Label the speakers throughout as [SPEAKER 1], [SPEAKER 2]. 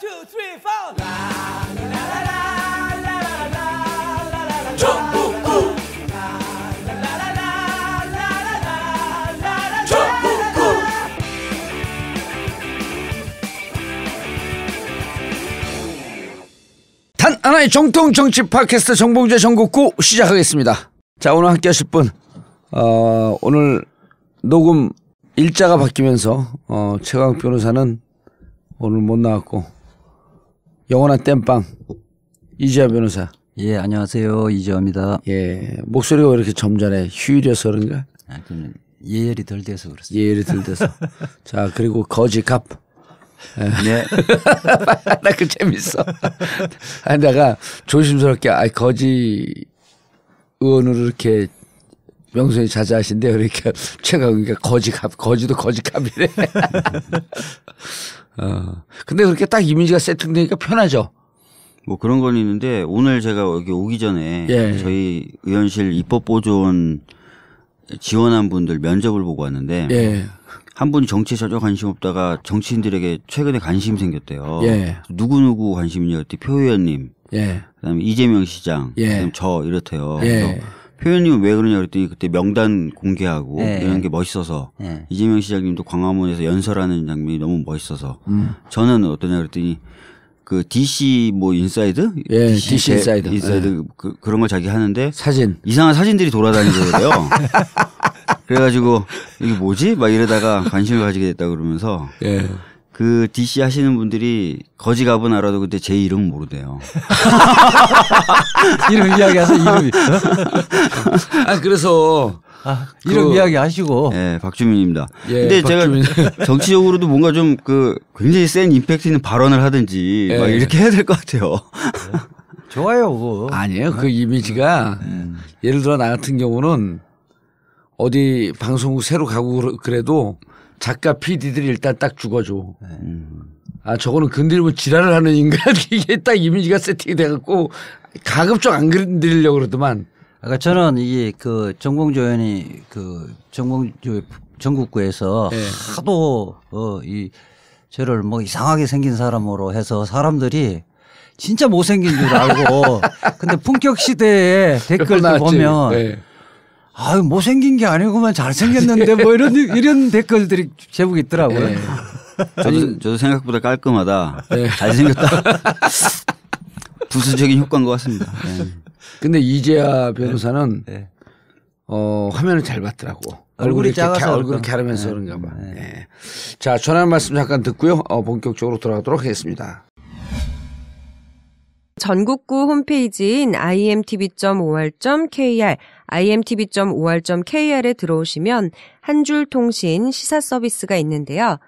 [SPEAKER 1] 2, 3, 4 전국구 단 하나의 정통 정치 팟캐스트 정봉주의 전국구 시작하겠습니다. 자, 오늘 함께 하실 분 오늘 녹음 일자가 바뀌면서 최강욱 변호사는 오늘 못 나왔고 영원한 땜빵 이재화 변호사.
[SPEAKER 2] 예, 안녕하세요. 이재화입니다.
[SPEAKER 1] 예, 목소리가 왜 이렇게 점잖해? 휴일이어서 그런가?
[SPEAKER 2] 예열이 덜 돼서 그렇습니다.
[SPEAKER 1] 예열이 덜 돼서. 자, 그리고 거지갑.
[SPEAKER 2] 네.
[SPEAKER 1] 나 그 재밌어. 내가 조심스럽게 거지 의원으로 이렇게 명성이 자자하신데 그러니까 최강욱이가 거지갑, 거지도 거지갑이래. 근데 그렇게 딱 이미지가 세팅되니까 편하죠.
[SPEAKER 2] 뭐 그런 건 있는데 오늘 제가 여기 오기 전에 저희 의원실 입법보조원 지원한 분들 면접을 보고 왔는데 한 분이 정치에 전혀 관심 없다가 정치인들에게 최근에 관심 생겼대요. 누구누구 관심이냐 그랬더니 표 의원님, 그다음에 이재명 시장, 그다음에 저 이렇대요. 표 의원님은 왜 그러냐 그랬더니 그때 명단 공개하고 이런 게 멋있어서 이재명 시장님도 광화문에서 연설하는 장면이 너무 멋있어서 저는 어떠냐 그랬더니 그 DC 뭐 인사이드?
[SPEAKER 1] DC 인사이드.
[SPEAKER 2] 그런 걸 자기 하는데
[SPEAKER 1] 사진.
[SPEAKER 2] 이상한 사진들이 돌아다니더라고요. 그래가지고 이게 뭐지? 막 이러다가 관심을 가지게 됐다 그러면서 그 DC 하시는 분들이 거지갑은 알아도 근데 제 이름은 모르대요.
[SPEAKER 3] 이름 이야기하세요. 이름이.
[SPEAKER 1] 그래서
[SPEAKER 3] 이름 이야기 하시고.
[SPEAKER 2] 네, 박주민입니다. 근데 박주민. 제가 정치적으로도 뭔가 좀 굉장히 센 임팩트 있는 발언을 하든지 막 이렇게 해야 될 것 같아요.
[SPEAKER 3] 좋아요, 그거.
[SPEAKER 1] 아니에요. 그 이미지가 예를 들어 나 같은 경우는 어디 방송국 새로 가고 그래도 작가 PD들이 일단 딱 죽어줘. 저거는 건드리면 지랄을 하는 인간. 이게 딱 이미지가 세팅이 돼갖고 가급적 안 건드리려고 그러더만.
[SPEAKER 3] 그러니까 저는 이게 그 정봉주 의원이 그 정봉주 전국구에서 하도 이 저를 뭐 이상하게 생긴 사람으로 해서 사람들이 진짜 못생긴 줄 알고 근데 품격 시대에 댓글들 보면 아유 못생긴 게 아니고만 잘생겼는데 뭐 이런 댓글들이 제법 있더라고요.
[SPEAKER 2] 저도 생각보다 깔끔하다. 잘생겼다. 부수적인 효과인 것 같습니다.
[SPEAKER 1] 근데 이재화 변호사는 화면을 잘 봤더라고.
[SPEAKER 3] 얼굴이 작아서
[SPEAKER 1] 얼굴이 갸름해서 그런가 봐. 자, 전하는 말씀 잠깐 듣고요. 본격적으로 돌아가도록 하겠습니다.
[SPEAKER 4] 전국구 홈페이지인 imtv.or.kr, imtv.or.kr에 들어오시면 한 줄 통신 시사 서비스가 있는데요.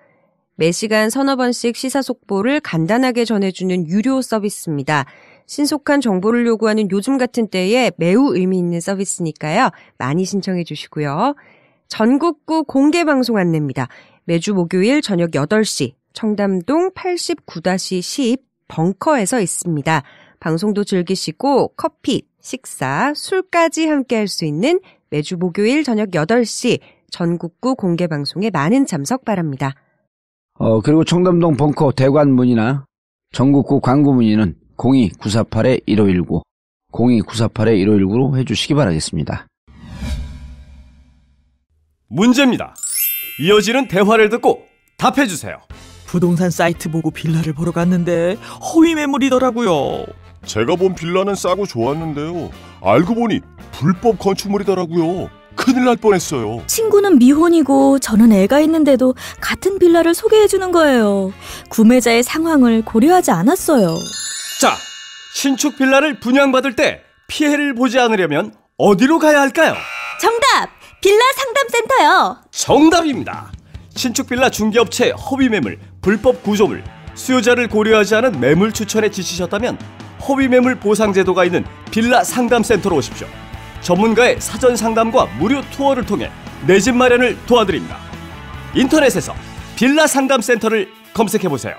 [SPEAKER 4] 매시간 서너 번씩 시사 속보를 간단하게 전해주는 유료 서비스입니다. 신속한 정보를 요구하는 요즘 같은 때에 매우 의미 있는 서비스니까요. 많이 신청해 주시고요. 전국구 공개방송 안내입니다. 매주 목요일 저녁 8시 청담동 89-10 벙커에서 있습니다. 방송도 즐기시고 커피, 식사, 술까지 함께할 수 있는 매주 목요일 저녁 8시 전국구 공개방송에 많은 참석 바랍니다.
[SPEAKER 1] 그리고 청담동 벙커 대관 문의나 전국구 광고 문의는 02-948-1519, 02-948-1519로 해주시기 바라겠습니다.
[SPEAKER 5] 문제입니다. 이어지는 대화를 듣고 답해주세요.
[SPEAKER 6] 부동산 사이트 보고 빌라를 보러 갔는데 허위 매물이더라고요.
[SPEAKER 7] 제가 본 빌라는 싸고 좋았는데요. 알고 보니 불법 건축물이더라고요. 큰일 날 뻔했어요.
[SPEAKER 8] 친구는 미혼이고 저는 애가 있는데도 같은 빌라를 소개해주는 거예요. 구매자의 상황을 고려하지 않았어요.
[SPEAKER 5] 자, 신축 빌라를 분양받을 때 피해를 보지 않으려면 어디로 가야 할까요?
[SPEAKER 8] 정답! 빌라 상담센터요.
[SPEAKER 5] 정답입니다. 신축 빌라 중개업체 허위 매물, 불법 구조물, 수요자를 고려하지 않은 매물 추천에 지치셨다면 허위 매물 보상 제도가 있는 빌라 상담센터로 오십시오. 전문가의 사전 상담과 무료 투어를 통해 내 집 마련을 도와드립니다. 인터넷에서 빌라 상담센터를 검색해보세요.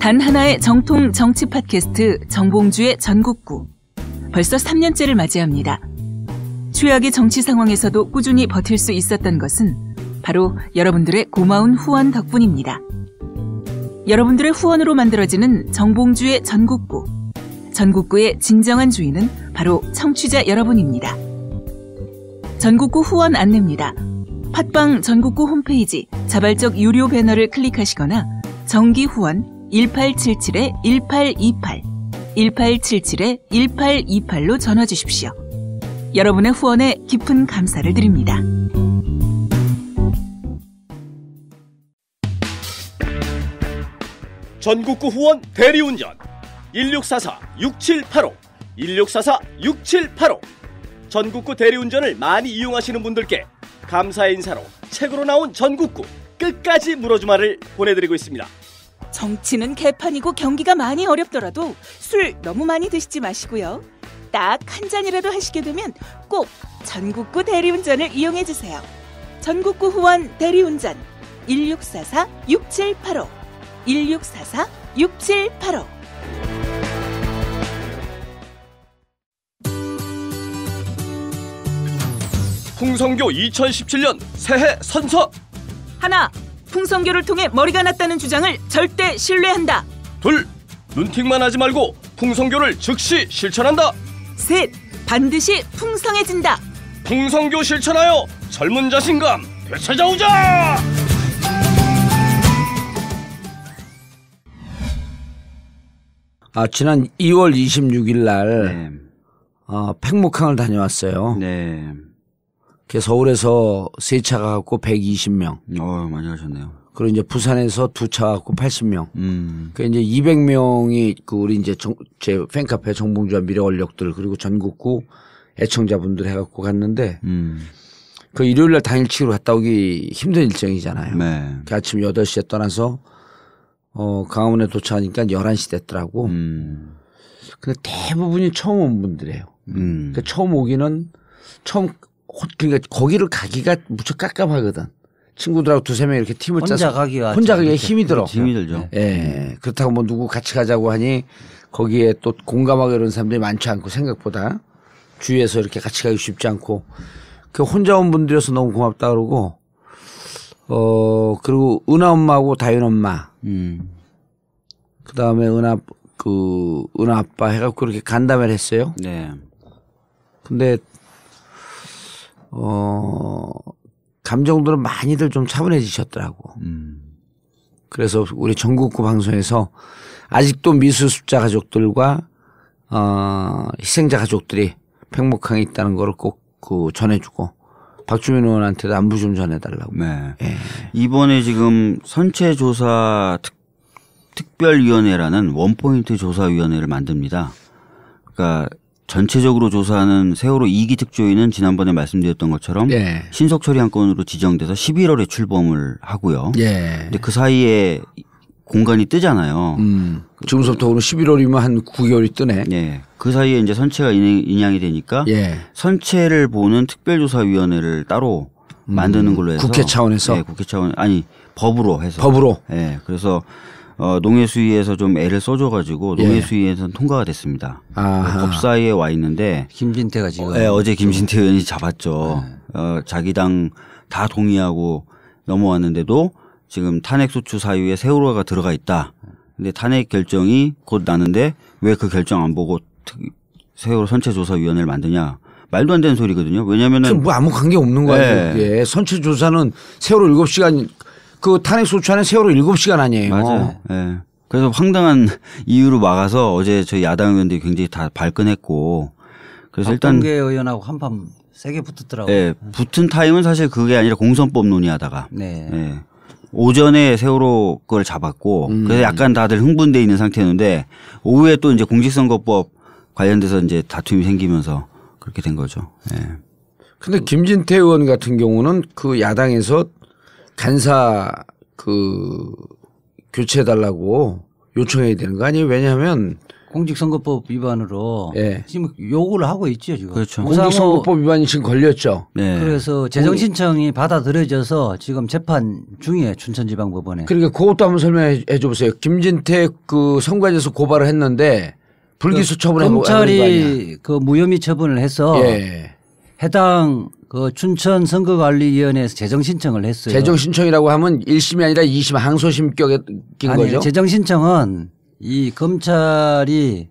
[SPEAKER 9] 단 하나의 정통 정치 팟캐스트 정봉주의 전국구. 벌써 3년째를 맞이합니다. 최악의 정치 상황에서도 꾸준히 버틸 수 있었던 것은 바로 여러분들의 고마운 후원 덕분입니다. 여러분들의 후원으로 만들어지는 정봉주의 전국구. 전국구의 진정한 주인은 바로 청취자 여러분입니다. 전국구 후원 안내입니다. 팟빵 전국구 홈페이지 자발적 유료 배너를 클릭하시거나 정기 후원 1877-1828, 1877-1828로 전화 주십시오. 여러분의 후원에 깊은 감사를 드립니다.
[SPEAKER 5] 전국구 후원 대리운전 1644-6785, 1644-6785. 전국구 대리운전을 많이 이용하시는 분들께 감사의 인사로 책으로 나온 전국구 끝까지 물어주마를 보내드리고 있습니다.
[SPEAKER 9] 정치는 개판이고 경기가 많이 어렵더라도 술 너무 많이 드시지 마시고요. 딱 한 잔이라도 하시게 되면 꼭 전국구 대리운전을 이용해주세요. 전국구 후원 대리운전 1644-6785, 1644-6785.
[SPEAKER 5] 풍성교 2017년 새해 선서.
[SPEAKER 9] 하나, 풍성교를 통해 머리가 났다는 주장을 절대 신뢰한다.
[SPEAKER 5] 둘, 눈팅만 하지 말고 풍성교를 즉시 실천한다.
[SPEAKER 9] 셋, 반드시 풍성해진다.
[SPEAKER 5] 풍성교 실천하여 젊은 자신감 되찾아오자.
[SPEAKER 1] 지난 2월 26일 날 팽목항을 다녀왔어요.
[SPEAKER 2] 네.
[SPEAKER 1] 서울에서 3차 가갖고 120명.
[SPEAKER 2] 많이 가셨네요.
[SPEAKER 1] 그리고 이제 부산에서 2차 가갖고 80명. 그 이제 200명이 우리 이제 제 팬카페 정봉주와 미래권력들 그리고 전국구 애청자분들 해갖고 갔는데 그 일요일 날 당일치기로 갔다 오기 힘든 일정이잖아요.
[SPEAKER 2] 네.
[SPEAKER 1] 그 아침 8시에 떠나서 강화문에 도착하니까 11시 됐더라고. 근데 대부분이 처음 온 분들이에요. 그러니까 처음 오기는 그러니까 거기를 가기가 무척 깝깝하거든. 친구들하고 2-3명 이렇게 팀을 짜서 혼자 가기가 힘이 들어.
[SPEAKER 2] 힘이 들죠.
[SPEAKER 1] 예. 그렇다고 뭐 누구 같이 가자고 하니 거기에 또 공감하고 이런 사람들이 많지 않고 생각보다 주위에서 이렇게 같이 가기 쉽지 않고 그 혼자 온 분들이어서 너무 고맙다 그러고 그리고 은하 엄마하고 다윤 엄마 그다음에 은하 아빠 해갖고 이렇게 간담회를 했어요.
[SPEAKER 2] 네.
[SPEAKER 1] 근데 감정들은 많이들 좀 차분해지셨더라고. 그래서 우리 전국구 방송에서 아직도 미수습자 가족들과 희생자 가족들이 팽목항에 있다는 걸 꼭 전해주고 박주민 의원한테도 안부 좀 전해달라고.
[SPEAKER 2] 네. 예. 이번에 지금 선체조사 특별위원회라는 원포인트 조사위원회를 만듭니다. 그러니까 전체적으로 조사하는 세월호 2기 특조위는 지난번에 말씀드렸던 것처럼 신속 처리 한 건으로 지정돼서 11월에 출범을 하고요. 근데 그 사이에 공간이 뜨잖아요.
[SPEAKER 1] 지금부터 오늘 11월이면 한 9개월이 뜨네.
[SPEAKER 2] 네. 그 사이에 이제 선체가 인양이 되니까 선체를 보는 특별조사위원회를 따로 만드는 걸로 해서
[SPEAKER 1] 국회 차원에서?
[SPEAKER 2] 네, 국회 차원 아니 법으로 해서.
[SPEAKER 1] 법으로?
[SPEAKER 2] 네. 그래서 농해수위에서 좀 애를 써줘가지고 농해수위에서는 통과가 됐습니다. 법사위에 와 있는데
[SPEAKER 3] 김진태가 지금
[SPEAKER 2] 어제 김진태 의원이 잡았죠. 자기 당 다 동의하고 넘어왔는데도 지금 탄핵소추 사유에 세월호가 들어가 있다. 근데 탄핵 결정이 곧 나는데 왜 그 결정 안 보고 세월호 선체조사위원회를 만드냐. 말도 안 되는 소리거든요. 왜냐면은
[SPEAKER 1] 뭐 아무 관계 없는 거예요. 그게 선체조사는 세월호 7시간 그 탄핵소추안에 세월호 7시간 아니에요.
[SPEAKER 2] 맞아요. 네. 그래서 황당한 이유로 막아서 어제 저희 야당 의원들이 굉장히 다 발끈했고 그래서 일단
[SPEAKER 3] 박범계 의원하고 한판 세게 붙었더라고요.
[SPEAKER 2] 네. 붙은 타임은 사실 그게 아니라 공선법 논의하다가 오전에 세월호 걸 잡았고 그래서 약간 다들 흥분돼 있는 상태였는데 오후에 또 이제 공직선거법 관련돼서 이제 다툼이 생기면서 그렇게 된 거죠.
[SPEAKER 1] 근데 김진태 의원 같은 경우는 그 야당에서 간사 교체해달라고 요청해야 되는 거 아니에요? 왜냐하면
[SPEAKER 3] 공직선거법 위반으로 지금 요구를 하고 있죠 지금.
[SPEAKER 2] 그렇죠.
[SPEAKER 1] 공직선거법 위반이 지금 걸렸죠.
[SPEAKER 3] 그래서 재정신청이 받아들여져서 지금 재판 중이에요 춘천지방법원에.
[SPEAKER 1] 그러니까 그것도 한번 설명해 줘보세요. 김진태 그 선관위에서 고발을 했는데 불기소 처분해
[SPEAKER 3] 검찰이 그 무혐의 처분을 해서 해당 그 춘천 선거관리위원회에서 재정 신청을 했어요.
[SPEAKER 1] 재정 신청이라고 하면 1심이 아니라 2심 항소심격인 거죠?
[SPEAKER 3] 재정 신청은 이 검찰이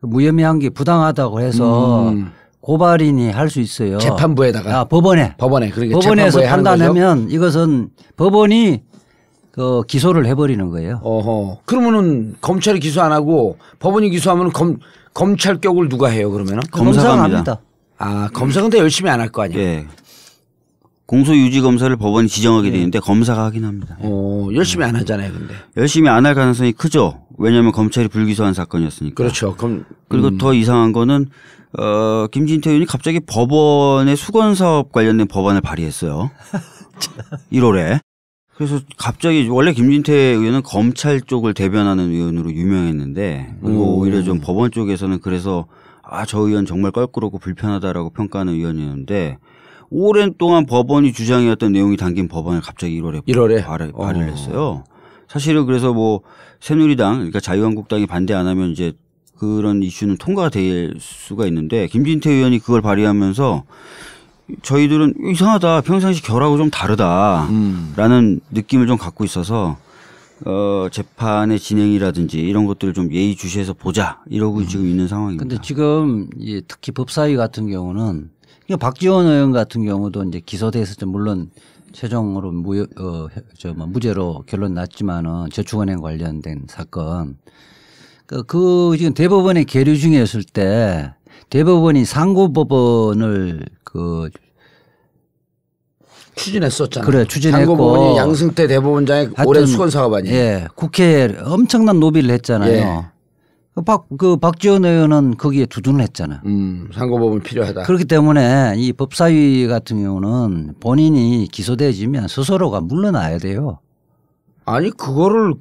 [SPEAKER 3] 무혐의한 게 부당하다고 해서 고발인이 할 수 있어요.
[SPEAKER 1] 재판부에다가.
[SPEAKER 3] 법원에.
[SPEAKER 1] 그러니까
[SPEAKER 3] 법원에서 판단하면 이것은 법원이 그 기소를 해버리는 거예요.
[SPEAKER 1] 그러면은 검찰이 기소 안 하고 법원이 기소하면 검찰격을 누가 해요 그러면은?
[SPEAKER 3] 검사가 합니다.
[SPEAKER 1] 검사는 더 열심히 안 할 거 아니에요?
[SPEAKER 2] 예. 공소유지검사를 법원이 지정하게 되는데 검사가 하긴 합니다.
[SPEAKER 1] 열심히 안 하잖아요 근데.
[SPEAKER 2] 열심히 안 할 가능성이 크죠. 왜냐하면 검찰이 불기소한 사건이었으니까.
[SPEAKER 1] 그렇죠.
[SPEAKER 2] 그리고 더 이상한 거는 김진태 의원이 갑자기 법원의 수건사업 관련된 법안을 발의했어요. 1월에. 그래서 갑자기 원래 김진태 의원은 검찰 쪽을 대변하는 의원으로 유명했는데 그리고 오히려 좀 법원 쪽에서는 그래서 저 의원 정말 껄끄럽고 불편하다라고 평가하는 의원이었는데 오랜 동안 법원이 주장해왔던 내용이 담긴 법안을 갑자기 1월에 발의를 했어요. 사실은 그래서 뭐 새누리당 그러니까 자유한국당이 반대 안 하면 이제 그런 이슈는 통과가 될 수가 있는데 김진태 의원이 그걸 발의하면서 저희들은 이상하다. 평상시 결하고 좀 다르다라는 느낌을 좀 갖고 있어서 재판의 진행이라든지 이런 것들을 좀 예의주시해서 보자 이러고 지금 있는 상황입니다.
[SPEAKER 3] 그런데 지금 특히 법사위 같은 경우는 박지원 의원 같은 경우도 이제 기소돼서 물론 최종으로 무죄로 결론 났지만은 저축은행 관련된 사건 그 지금 대법원에 계류 중이었을 때 대법원이 상고법원을
[SPEAKER 1] 추진했었잖아요.
[SPEAKER 3] 그래, 추진했고.
[SPEAKER 1] 상고법원이 양승태 대법원장의 오랜 수건 사업 아니에요.
[SPEAKER 3] 예, 국회에 엄청난 로비를 했잖아요.
[SPEAKER 1] 예.
[SPEAKER 3] 박지원 의원은 거기에 두둔을 했잖아요.
[SPEAKER 1] 상고법원 필요하다.
[SPEAKER 3] 그렇기 때문에 이 법사위 같은 경우는 본인이 기소되어지면 스스로가 물러나야 돼요.
[SPEAKER 1] 아니 그거를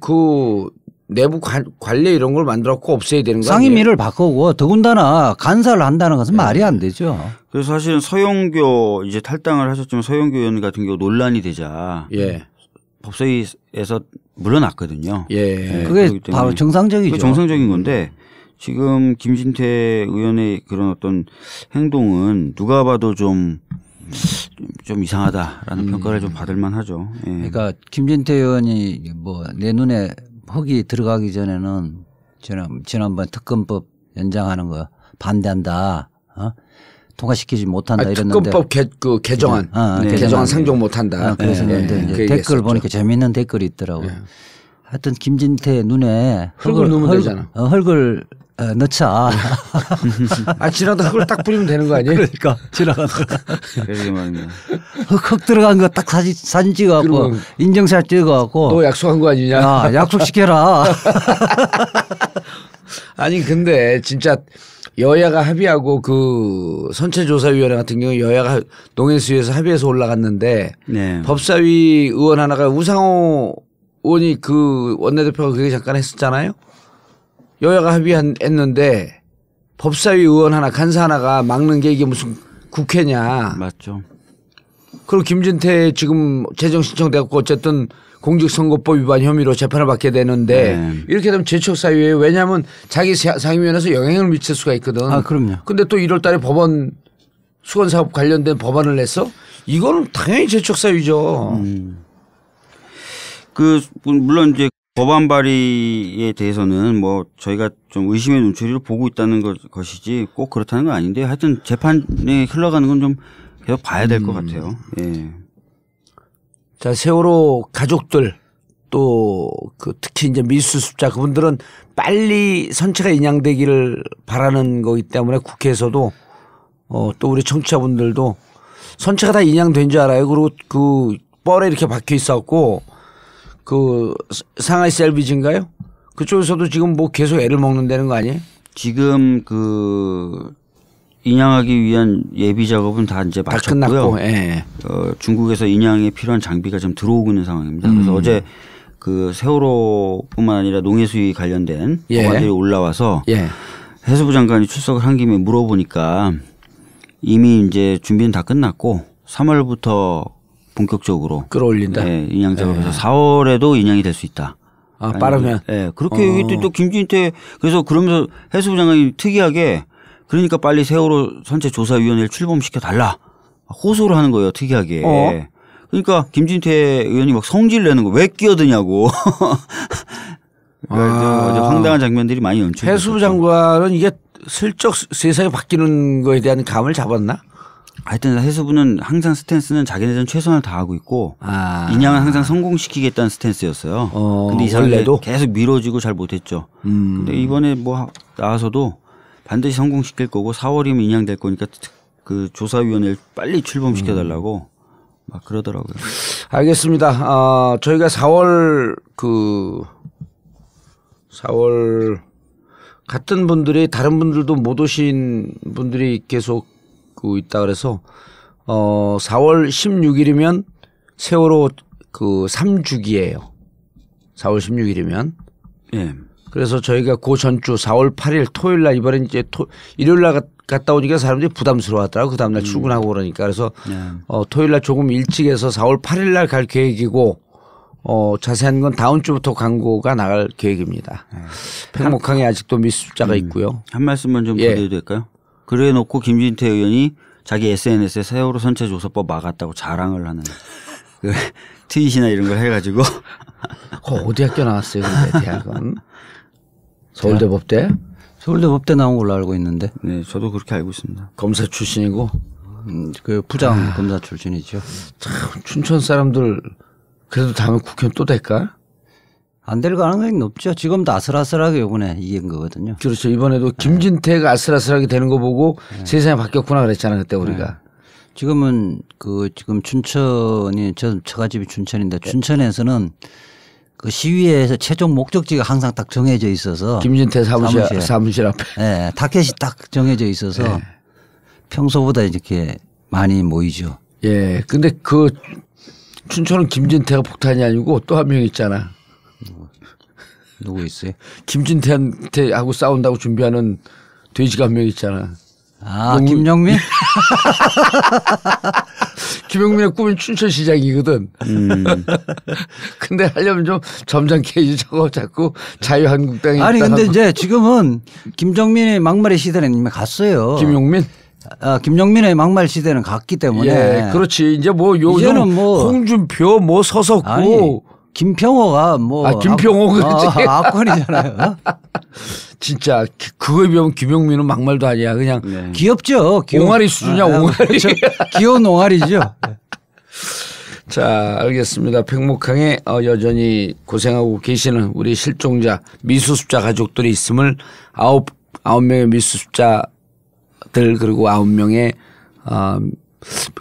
[SPEAKER 1] 내부 관례 이런 걸 만들었고 없애야 되는 거 아니에요?
[SPEAKER 3] 상임위를 바꾸고 더군다나 간사를 한다는 것은 말이 안 되죠.
[SPEAKER 2] 그래서 사실은 서영교 이제 탈당을 하셨지만 서영교 의원 같은 경우 논란이 되자 법사위에서 물러났거든요.
[SPEAKER 3] 그게 바로 정상적이죠.
[SPEAKER 2] 그게 정상적인 건데 지금 김진태 의원의 그런 어떤 행동은 누가 봐도 좀 이상하다라는 평가를 좀 받을 만하죠.
[SPEAKER 3] 그러니까 김진태 의원이 내 눈에 흙이 들어가기 전에는 지난번 특검법 연장하는 거 반대한다. 통과시키지 못한다 이랬는데.
[SPEAKER 1] 특검법 개정안. 개정안 상정 못한다.
[SPEAKER 3] 그래서 이제 댓글 보니까 재미있는 댓글이 있더라고요. 하여튼 김진태 눈에
[SPEAKER 1] 흙을 넣으면 되잖아.
[SPEAKER 3] 흙을 넣자.
[SPEAKER 1] 지나다 흙을 딱 뿌리면 되는 거 아니에요?
[SPEAKER 3] 그러니까 지나가다가.
[SPEAKER 2] 그러게 말입니다.
[SPEAKER 3] 흙 들어간 거 딱 사진 찍어갖고 인증샷 찍어갖고.
[SPEAKER 1] 너 약속한 거 아니냐?
[SPEAKER 3] 약속시켜라.
[SPEAKER 1] 아니 근데 진짜 여야가 합의하고 선체조사위원회 같은 경우 여야가 농해수위에서 합의해서 올라갔는데 법사위 의원 하나가 우상호 의원이 원내대표가 그게 잠깐 했었잖아요. 여야가 합의했는데 법사위 의원 하나 간사 하나가 막는 게 이게 무슨 국회냐.
[SPEAKER 2] 맞죠.
[SPEAKER 1] 그리고 김진태 지금 재정 신청돼갖고 어쨌든 공직선거법 위반 혐의로 재판을 받게 되는데 이렇게 되면 재척사유예요. 왜냐하면 자기 상임위원회에서 영향을 미칠 수가 있거든.
[SPEAKER 3] 그럼요.
[SPEAKER 1] 근데 또 1월 달에 법원 수건사업 관련된 법안을 냈어? 이거는 당연히 재척사유죠.
[SPEAKER 2] 물론 이제 법안 발의에 대해서는 저희가 좀 의심의 눈초리로 보고 있다는 것이지 꼭 그렇다는 건 아닌데 하여튼 재판에 흘러가는 건 좀 계속 봐야 될 것 같아요.
[SPEAKER 1] 자, 세월호 가족들 또 특히 이제 미수습자 그분들은 빨리 선체가 인양되기를 바라는 거기 때문에 국회에서도 또 우리 청취자분들도 선체가 다 인양된 줄 알아요. 그리고 뻘에 이렇게 박혀 있었고 상하이 셀비지인가요? 그쪽에서도 지금 계속 애를 먹는다는 거 아니에요?
[SPEAKER 2] 지금 인양하기 위한 예비 작업은 다 이제 마쳤고요. 중국에서 인양에 필요한 장비가 좀 들어오고 있는 상황입니다. 그래서 어제 세월호뿐만 아니라 농해수위 관련된 법안들이 올라와서 해수부 장관이 출석을 한 김에 물어보니까 이미 이제 준비는 다 끝났고 3월부터 본격적으로
[SPEAKER 1] 끌어올린다.
[SPEAKER 2] 인양 작업에서 4월에도 인양이 될 수 있다.
[SPEAKER 1] 빠르면.
[SPEAKER 2] 그렇게 또 김진태 그러면서 해수부 장관이 특이하게 그러니까 빨리 세월호 선체조사위원회를 출범시켜 달라. 호소를 하는 거예요. 특이하게. 그러니까 김진태 의원이 막 성질 내는 거 왜 끼어드냐고. 황당한 장면들이 많이 연출됐죠.
[SPEAKER 1] 해수부 장관은 이게 슬쩍 세상이 바뀌는 거에 대한 감을 잡았나?
[SPEAKER 2] 하여튼 해수부는 항상 스탠스는 자기네들은 최선을 다하고 있고 인양은 항상 성공시키겠다는 스탠스였어요. 근데 이 사람이 계속 미뤄지고 잘 못했죠. 근데 이번에 뭐 나와서도 반드시 성공시킬 거고 4월이면 인양될 거니까 그 조사위원회를 빨리 출범시켜달라고 막 그러더라고요.
[SPEAKER 1] 알겠습니다. 저희가 4월 같은 분들이 다른 분들도 못 오신 분들이 계속 있다 그래서 4월 16일이면 세월호 3주기예요. 4월 16일이면. 예. 그래서 저희가 그 전주 4월 8일 토요일 날 이번엔 이제 일요일 날 갔다 오니까 사람들이 부담스러워 하더라고. 그 다음날 출근하고 그러니까. 그래서 토요일 날 조금 일찍 해서 4월 8일 날 갈 계획이고 자세한 건 다음 주부터 광고가 나갈 계획입니다. 팽목항에 아직도 미수습자가 있고요.
[SPEAKER 2] 한 말씀만 좀 드려도 될까요? 그래 놓고 김진태 의원이 자기 SNS에 세월호 선체조사법 막았다고 자랑을 하는 트윗이나 이런 걸 해가지고.
[SPEAKER 1] 어디 학교 나왔어요? 근데 대학은? 서울대법대?
[SPEAKER 3] 서울대법대 나온 걸로 알고 있는데.
[SPEAKER 2] 네, 저도 그렇게 알고 있습니다.
[SPEAKER 1] 검사 출신이고.
[SPEAKER 3] 그 부장 검사 출신이죠.
[SPEAKER 1] 참 춘천 사람들 그래도 다음에 국회의원 또 될까?
[SPEAKER 3] 안 될 가능성이 높죠. 지금도 아슬아슬하게 요번에 이긴 거거든요.
[SPEAKER 1] 그렇죠. 이번에도 김진태가 아슬아슬하게 되는 거 보고 세상이 바뀌었구나 그랬잖아요. 그때 우리가.
[SPEAKER 3] 지금은 지금 춘천이 처가 집이 춘천인데 춘천에서는 그 시위에서 최종 목적지가 항상 딱 정해져 있어서
[SPEAKER 1] 김진태 사무실 앞에.
[SPEAKER 3] 네, 타켓이 딱 정해져 있어서 평소보다 이렇게 많이 모이죠.
[SPEAKER 1] 예. 근데 춘천은 김진태가 폭탄이 아니고 또 한 명 있잖아.
[SPEAKER 3] 누구 있어요?
[SPEAKER 1] 김진태하고 싸운다고 준비하는 돼지가 한 명 있잖아.
[SPEAKER 3] 김영민?
[SPEAKER 1] 김영민의 꿈은 춘천시장이거든. 근데 하려면 좀 점잖게 해야지. 저거 자꾸 자유한국당에.
[SPEAKER 3] 아니 근데 이제 지금은 김정민의 막말의 시대는 이미 갔어요.
[SPEAKER 1] 김용민?
[SPEAKER 3] 김용민의 막말 시대는 갔기 때문에.
[SPEAKER 1] 예, 그렇지. 이제 이제는 홍준표 서석구.
[SPEAKER 3] 아니, 김평호가
[SPEAKER 1] 김평호 그렇지.
[SPEAKER 3] 악권이잖아요.
[SPEAKER 1] 진짜 그거에 비하면 김용민은 막말도 아니야. 그냥
[SPEAKER 3] 귀엽죠.
[SPEAKER 1] 옹알이 수준이야. 옹알이.
[SPEAKER 3] 그렇죠. 귀여운 옹알이죠.
[SPEAKER 1] 자, 알겠습니다. 팽목항에 여전히 고생하고 계시는 우리 실종자 미수습자 가족들이 있음을 9명의 미수습자들 그리고 9명의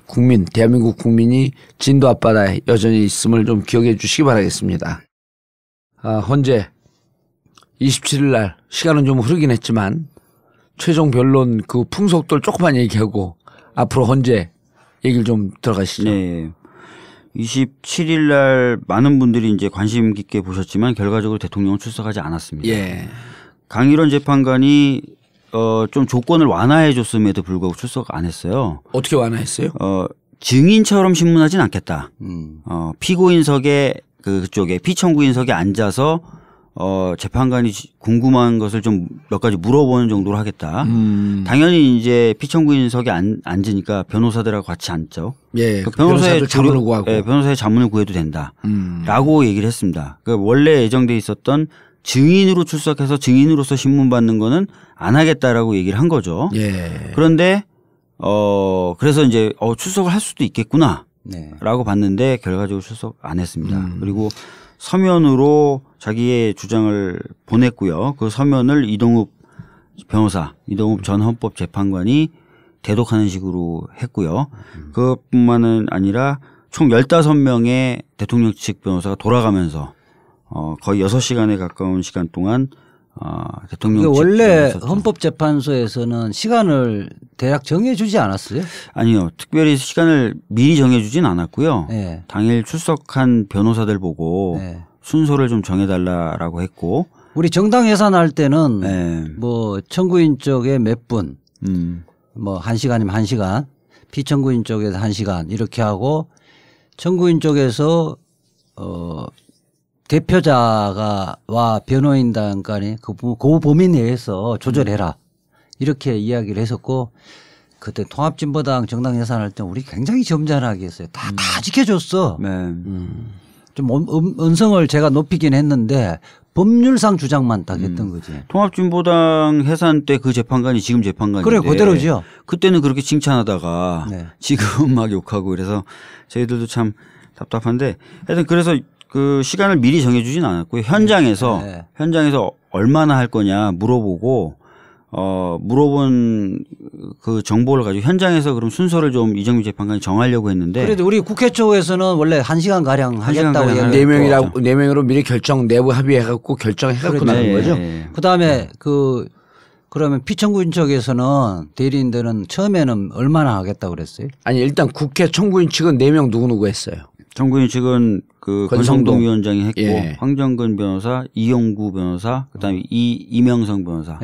[SPEAKER 1] 국민, 대한민국 국민이 진도 앞바다에 여전히 있음을 좀 기억해 주시기 바라겠습니다. 헌재 27일 날 시간은 좀 흐르긴 했지만 최종 변론 그 풍속들 조금만 얘기하고 앞으로 헌재 얘기를 좀 들어가시죠.
[SPEAKER 2] 네. 27일 날 많은 분들이 이제 관심 깊게 보셨지만 결과적으로 대통령은 출석하지 않았습니다.
[SPEAKER 1] 예.
[SPEAKER 2] 강일원 재판관이 좀 조건을 완화해 줬음에도 불구하고 출석 안 했어요.
[SPEAKER 1] 어떻게 완화했어요?
[SPEAKER 2] 증인처럼 신문하진 않겠다. 피고인석에 그쪽에 피청구인석에 앉아서 재판관이 궁금한 것을 좀 몇 가지 물어보는 정도로 하겠다. 당연히 이제 피청구인석에 앉으니까 변호사들하고 같이 앉죠.
[SPEAKER 1] 예. 그 변호사의 자문을 구하고.
[SPEAKER 2] 예, 변호사의 자문을 구해도 된다. 라고 얘기를 했습니다. 그러니까 원래 예정돼 있었던 증인으로 출석해서 증인으로서 신문 받는 거는 안 하겠다라고 얘기를 한 거죠.
[SPEAKER 1] 예.
[SPEAKER 2] 그런데 그래서 이제 출석을 할 수도 있겠구나.
[SPEAKER 3] 네.
[SPEAKER 2] 라고 봤는데 결과적으로 출석 안 했습니다. 그리고 서면으로 자기의 주장을 보냈고요. 그 서면을 이동욱 전 헌법재판관이 대독하는 식으로 했고요. 그것뿐만은 아니라 총 15명의 대통령 측 변호사가 돌아가면서 거의 6시간에 가까운 시간 동안 대통령 측
[SPEAKER 3] 원래 헌법재판소에서는 시간을 대략 정해주지 않았어요?
[SPEAKER 2] 아니요. 특별히 시간을 미리 정해주진 않았고요.
[SPEAKER 3] 네.
[SPEAKER 2] 당일 출석한 변호사들 보고 순서를 좀 정해달라라고 했고.
[SPEAKER 3] 우리 정당 예산할 때는 뭐 청구인 쪽에 몇 분, 뭐 1시간이면 1시간, 피청구인 쪽에서 1시간 이렇게 하고 청구인 쪽에서 대표자와 변호인단 간에 그 범위 내에서 조절해라 이렇게 이야기를 했었고 그때 통합진보당 정당 예산할 때 우리 굉장히 점잖하게 했어요. 다 지켜줬어. 좀 언성을 제가 높이긴 했는데 법률상 주장만 딱 했던 거지.
[SPEAKER 2] 통합진보당 해산 때 그 재판관이 지금 재판관인데.
[SPEAKER 3] 그래 그대로죠.
[SPEAKER 2] 그때는 그렇게 칭찬하다가 지금 막 욕하고 그래서 저희들도 참 답답한데 하여튼 그래서 그 시간을 미리 정해주진 않았고요. 현장에서 얼마나 할 거냐 물어보고 물어본 그 정보를 가지고 현장에서 그럼 순서를 좀 이정미 재판관이 정하려고 했는데.
[SPEAKER 3] 그래도 우리 국회 쪽에서는 원래 1시간 가량 하겠다고 얘기했고.
[SPEAKER 1] 4명으로 미리 결정 내부 합의해갖고 결정해갖고 나는 거죠.
[SPEAKER 3] 그다음에 그러면 피청구인 쪽에서는 대리인들은 처음에는 얼마나 하겠다고 그랬어요?
[SPEAKER 1] 아니 일단 국회 청구인 측은 4명 누구누구 했어요.
[SPEAKER 2] 청구인 측은 그 권성동 위원장이 했고 황정근 변호사, 이용구 변호사, 그다음에 이명성 변호사.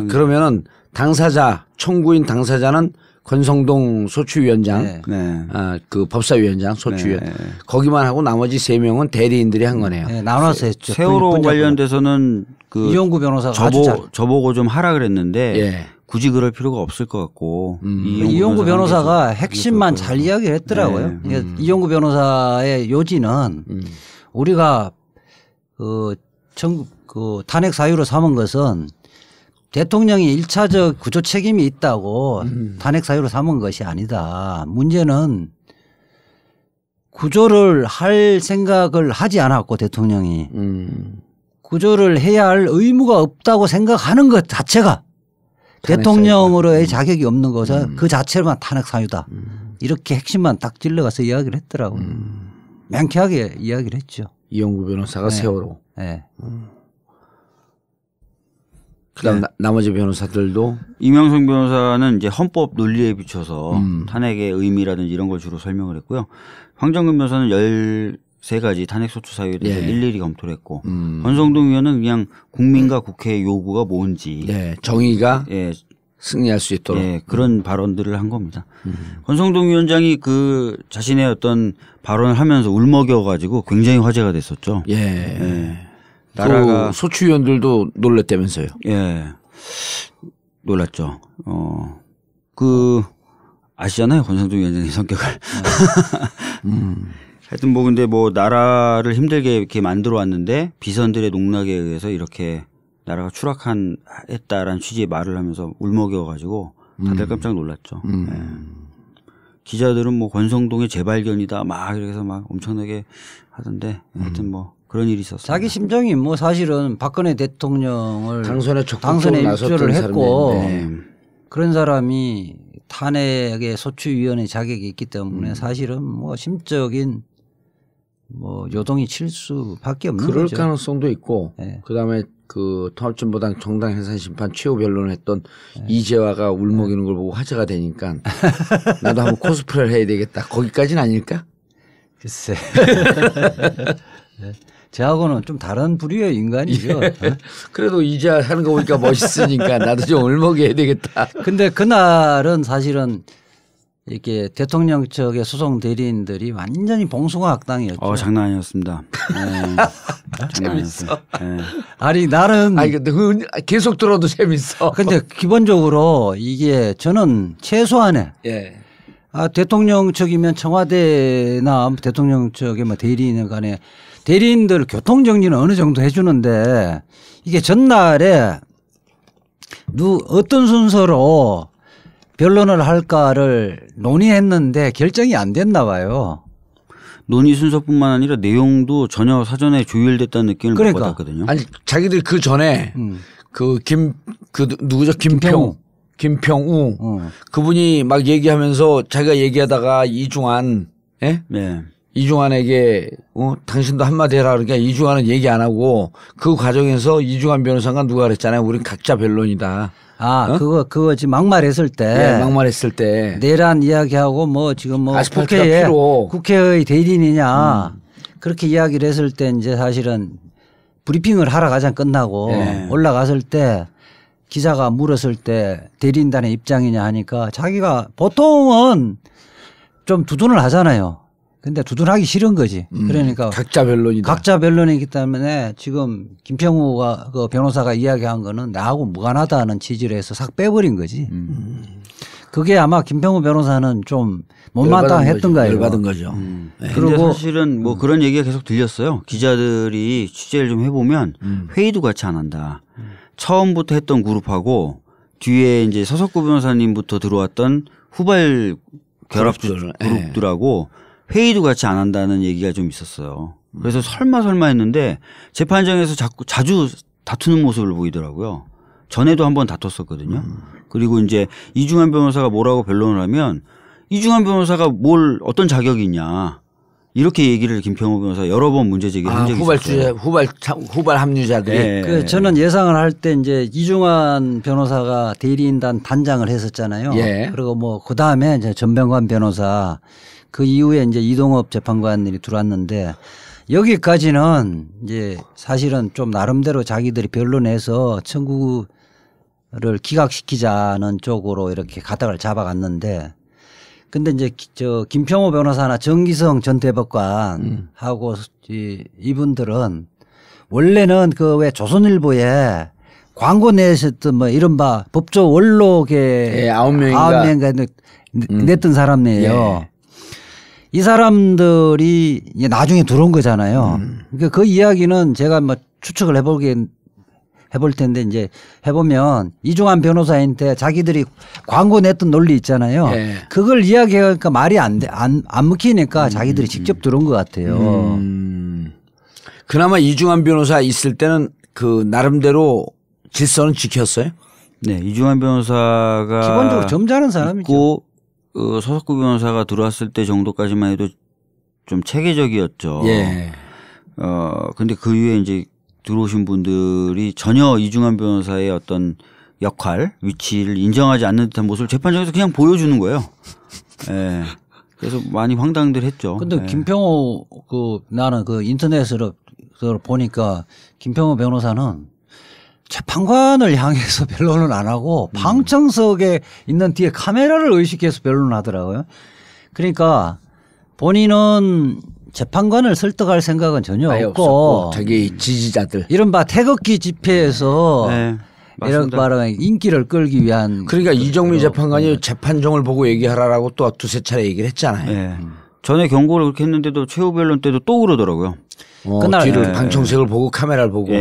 [SPEAKER 1] 그러면은 당사자 청구인 당사자는 권성동 소추위원장, 그 법사위원장 소추위원 거기만 하고 나머지 3명은 대리인들이 한 거네요.
[SPEAKER 3] 나눠서 했죠.
[SPEAKER 2] 세월호 관련돼서는 그
[SPEAKER 3] 이용구 변호사가
[SPEAKER 2] 저보고 좀 하라 그랬는데 굳이 그럴 필요가 없을 것 같고
[SPEAKER 3] 이용구 변호사가 핵심만 잘 이야기를 했더라고요. 이용구 변호사의 요지는 우리가 그 탄핵 사유로 삼은 것은 대통령이 1차적 구조 책임이 있다고 탄핵 사유로 삼은 것이 아니다. 문제는 구조를 할 생각을 하지 않았고 대통령이 구조를 해야 할 의무가 없다고 생각하는 것 자체가 대통령으로의 자격이 없는 것은 그 자체로만 탄핵 사유다. 이렇게 핵심만 딱 찔러가서 이야기를 했더라고요. 명쾌하게 이야기를 했죠.
[SPEAKER 1] 이용구 변호사가 세월호. 그다음 나머지 변호사들도
[SPEAKER 2] 이명성 변호사는 이제 헌법 논리에 비춰서 탄핵의 의미라든지 이런 걸 주로 설명을 했고요. 황정근 변호사는 13가지 탄핵 소추 사유에 대해서 일일이 검토를 했고 권성동 의원은 그냥 국민과 국회의 요구가 뭔지
[SPEAKER 1] 정의가 승리할 수 있도록
[SPEAKER 2] 그런 발언들을 한 겁니다. 권성동 위원장이 그 자신의 어떤 발언을 하면서 울먹여 가지고 굉장히 화제가 됐었죠.
[SPEAKER 1] 나라가 소추위원들도 놀랐다면서요.
[SPEAKER 2] 놀랐죠. 아시잖아요. 권성동 위원장의 성격을. 하여튼 뭐 근데 뭐 나라를 힘들게 이렇게 만들어 왔는데 비선들의 농락에 의해서 이렇게 나라가 추락했다라는 취지의 말을 하면서 울먹여 가지고 다들 깜짝 놀랐죠. 기자들은 뭐 권성동의 재발견이다 막 이래서 막 엄청나게 하던데 하여튼 뭐 그런 일이 있었어요.
[SPEAKER 3] 자기 심정이 뭐 사실은 박근혜 대통령을
[SPEAKER 1] 당선에
[SPEAKER 3] 입조를 했고 그런 사람이 탄핵의 소추위원회 자격이 있기 때문에 사실은 뭐 심적인 뭐 요동이 칠 수밖에 없는
[SPEAKER 1] 그럴
[SPEAKER 3] 거죠.
[SPEAKER 1] 가능성도 있고 그다음에 그 통합진보당 정당 해산 심판 최후 변론을 했던 이재화가 울먹이는 걸 보고 화제가 되니까 나도 한번 코스프레를 해야 되겠다. 거기까지는 아닐까?
[SPEAKER 3] 글쎄. 저하고는 좀 다른 부류의 인간이죠.
[SPEAKER 1] 그래도 이재화 하는 거 보니까 멋있으니까 나도 좀 울먹여야 되겠다.
[SPEAKER 3] 근데 그날은 사실은 이렇게 대통령 측의 소송 대리인들이 완전히 봉숭아 학당이었죠.
[SPEAKER 2] 장난 아니었습니다.
[SPEAKER 1] 재밌어.
[SPEAKER 3] 아니 나는
[SPEAKER 1] 근데 계속 들어도 재밌어.
[SPEAKER 3] 근데 기본적으로 이게 저는 최소한의 대통령 측이면 청와대나 대통령 측의 뭐 대리인 간에 대리인들 교통 정리는 어느 정도 해주는데 이게 전날에 어떤 순서로 변론을 할까를 논의했는데 결정이 안 됐나 봐요.
[SPEAKER 2] 논의 순서뿐만 아니라 내용도 전혀 사전에 조율됐다는 느낌을 못 받았거든요.
[SPEAKER 1] 아니 자기들 그 전에 누구죠? 김평우 그분이 막 얘기하면서 자기가 얘기하다가 이중환 이중환에게 당신도 한마디 해라 그러니까 이중환은 얘기 안 하고 그 과정에서 이중환 변호사가 누가 그랬잖아요. 우린 각자 변론이다.
[SPEAKER 3] 그거 지금 막말했을 때.
[SPEAKER 1] 막말했을 때.
[SPEAKER 3] 내란 이야기하고 뭐 지금 뭐 국회의 대리인이냐. 그렇게 이야기를 했을 때 이제 사실은 브리핑을 하러 가자 끝나고 올라갔을 때 기자가 물었을 때 대리인단의 입장이냐 하니까 자기가 보통은 좀 두둔을 하잖아요. 근데 두둔하기 싫은 거지. 그러니까
[SPEAKER 1] 각자 변론이다.
[SPEAKER 3] 각자 변론이기 때문에 지금 김평우가 그 변호사가 이야기한 거는 나하고 무관하다는 취지로 해서 싹 빼버린 거지. 그게 아마 김평우 변호사는 좀 못마땅했던 거예요.
[SPEAKER 1] 열받은 거죠.
[SPEAKER 2] 그리고 사실은 뭐 그런 얘기가 계속 들렸어요. 기자들이 취재를 좀 해보면 회의도 같이 안 한다. 처음부터 했던 그룹하고 뒤에 이제 서석구 변호사님부터 들어왔던 후발 결합 그룹들하고 회의도 같이 안 한다는 얘기가 좀 있었어요. 그래서 설마 했는데 재판장에서 자주 다투는 모습을 보이더라고요. 전에도 한번 다퉜었거든요. 그리고 이제 이중환 변호사가 뭐라고 변론을 하면 이중환 변호사가 어떤 자격이 있냐. 이렇게 얘기를 김평우 변호사 여러 번 문제 제기를 한 적이 있어요.
[SPEAKER 1] 후발 합류자들이.
[SPEAKER 3] 네. 저는 예상을 할 때 이제 이중환 변호사가 대리인단 단장을 했었잖아요.
[SPEAKER 1] 예.
[SPEAKER 3] 그리고 뭐 그 다음에 이제 전병관 변호사 그 이후에 이제 이동업 재판관들이 들어왔는데 여기까지는 이제 사실은 좀 나름대로 자기들이 변론해서 청구를 기각시키자는 쪽으로 이렇게 가닥을 잡아갔는데 근데 이제 저 김평호 변호사나 정기성 전 대법관하고 이분들은 원래는 그 왜 조선일보에 광고 내셨던 뭐 이른바 법조 원로계 9명인가 냈던 사람이에요.
[SPEAKER 1] 예.
[SPEAKER 3] 이 사람들이 이제 나중에 들어온 거잖아요. 그러니까 그 이야기는 제가 뭐 추측을 해볼 텐데 이제 해보면 이중환 변호사한테 자기들이 광고 냈던 논리 있잖아요.
[SPEAKER 1] 예.
[SPEAKER 3] 그걸 이야기하니까 말이 안 먹히니까 자기들이 직접 들어온 것 같아요.
[SPEAKER 1] 그나마 이중환 변호사 있을 때는 그 나름대로 질서는 지켰어요?
[SPEAKER 2] 네. 이중환 변호사가
[SPEAKER 3] 기본적으로 점잖은 사람이죠.
[SPEAKER 2] 서석구 변호사가 들어왔을 때 정도까지만 해도 좀 체계적이었죠.
[SPEAKER 1] 예.
[SPEAKER 2] 근데 그 이후에 이제 들어오신 분들이 전혀 이중환 변호사의 어떤 역할, 위치를 인정하지 않는 듯한 모습을 재판장에서 그냥 보여주는 거예요. 예. 그래서 많이 황당들 했죠.
[SPEAKER 3] 근데
[SPEAKER 2] 예.
[SPEAKER 3] 김평호 나는 그 인터넷으로 보니까 김평호 변호사는 재판관을 향해서 변론을 안 하고 방청석에 있는 뒤에 카메라를 의식해서 변론을 하더라고요. 그러니까 본인은 재판관을 설득할 생각은 전혀 없고
[SPEAKER 1] 자기 지지자들
[SPEAKER 3] 이른바 태극기 집회에서
[SPEAKER 2] 네,
[SPEAKER 3] 이런 말하면 인기를 끌기 위한
[SPEAKER 1] 그러니까 이정미 재판관이 재판정을 보고 얘기하라라고 또 두세 차례 얘기를 했잖아요.
[SPEAKER 2] 네. 전에 경고를 그렇게 했는데도 최후 변론 때도 또 그러더라고요.
[SPEAKER 1] 그날 뒤를 방청석을 보고 카메라를 보고.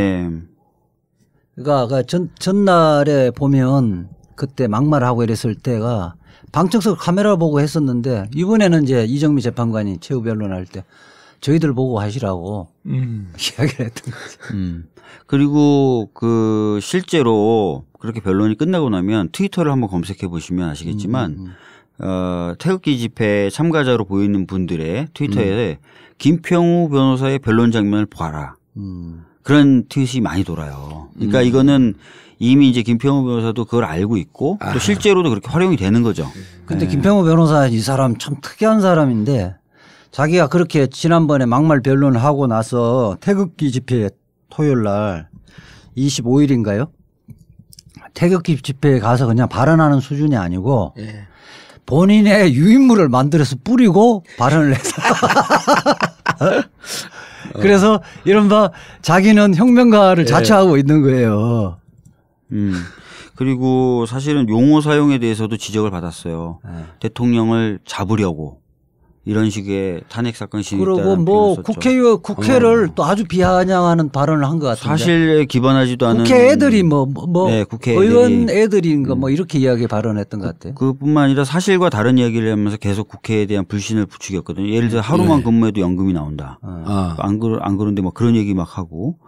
[SPEAKER 3] 그러니까 전날에 보면 그때 막말하고 이랬을 때가 방청석 카메라 보고 했었는데 이번에는 이제 이정미 재판관이 최후 변론할 때 저희들 보고 하시라고 이야기를 했던 거죠.
[SPEAKER 2] 그리고 그 실제로 그렇게 변론이 끝나고 나면 트위터를 한번 검색해 보시면 아시겠지만 태극기 집회 참가자로 보이는 분들의 트위터에 김평우 변호사의 변론 장면을 봐라. 그런 트윗이 많이 돌아요. 그러니까 이거는 이미 이제 김평우 변호사도 그걸 알고 있고 또 실제로도 그렇게 활용이 되는 거죠.
[SPEAKER 3] 근데 김평우 변호사 이 사람 참 특이한 사람인데 자기가 그렇게 지난번에 막말 변론을 하고 나서 태극기 집회 토요일 날 25일인가요? 태극기 집회에 가서 그냥 발언하는 수준이 아니고 본인의 유인물을 만들어서 뿌리고 발언을 해서 그래서 이른바 자기는 혁명가를 자처하고 있는 거예요.
[SPEAKER 2] 그리고 사실은 용어 사용에 대해서도 지적을 받았어요. 대통령을 잡으려고 이런 식의 탄핵 사건 시행했다는
[SPEAKER 3] 그리고 뭐 국회를 또 아주 비아냥하는 발언을 한 것 같은데
[SPEAKER 2] 사실에 기반하지도 않은
[SPEAKER 3] 국회 애들이
[SPEAKER 2] 네, 국회
[SPEAKER 3] 의원 애들인가 뭐 이렇게 이야기 발언했던 것 같아요.
[SPEAKER 2] 그뿐만 아니라 사실과 다른 이야기를 하면서 계속 국회에 대한 불신을 부추겼거든요. 예를 들어 하루만 근무해도 연금이 나온다. 안 그런데 막 그런 얘기 막 하고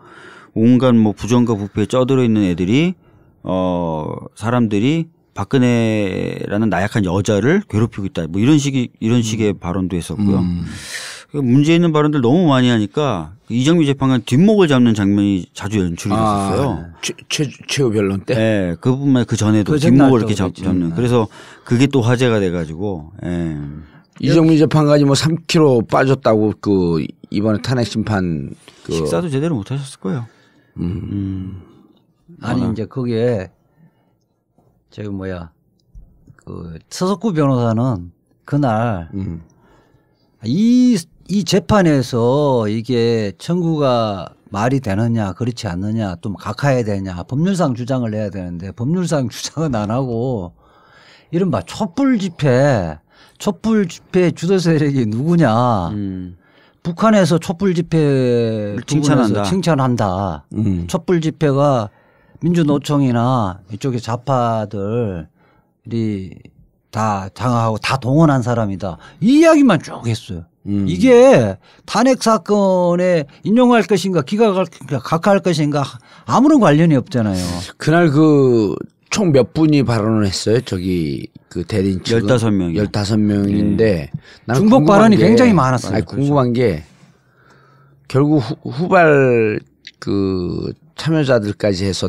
[SPEAKER 2] 온갖 뭐 부정과 부패에 쩌들어 있는 애들이 사람들이 박근혜라는 나약한 여자를 괴롭히고 있다. 뭐 이런 식의 발언도 했었고요. 문제 있는 발언들 너무 많이 하니까 이정미 재판관 뒷목을 잡는 장면이 자주 연출이 됐었어요.
[SPEAKER 1] 최후 변론 때?
[SPEAKER 2] 네. 그뿐만 그 전에도 뒷목을 이렇게 잡는. 그래서 그게 또 화제가 돼가지고. 네.
[SPEAKER 1] 이정미 재판관이 뭐 3kg 빠졌다고 그 이번에 탄핵 심판
[SPEAKER 2] 식사도 제대로 못 하셨을 거예요.
[SPEAKER 3] 아니 이제 거기에 그 서석구 변호사는 그날 이 재판에서 이게 청구가 말이 되느냐 그렇지 않느냐 또 각하해야 되냐 법률상 주장을 해야 되는데 법률상 주장은 안 하고 이른바 촛불 집회 주도 세력이 누구냐. 북한에서 촛불 집회 칭찬한다. 촛불 집회가 민주노총이나 이쪽의 좌파들이 다 장악하고 다 동원한 사람이다. 이 이야기만 쭉 했어요. 이게 탄핵 사건에 인용할 것인가 각하할 것인가 아무런 관련이 없잖아요.
[SPEAKER 1] 그날 그 총 몇 분이 발언을 했어요? 저기 그 대리인 측은
[SPEAKER 2] 15명이요.
[SPEAKER 1] 15명인데
[SPEAKER 3] 중복 발언이 굉장히 많았어요.
[SPEAKER 1] 아니, 궁금한 게 결국 후발 그 참여자들까지 해서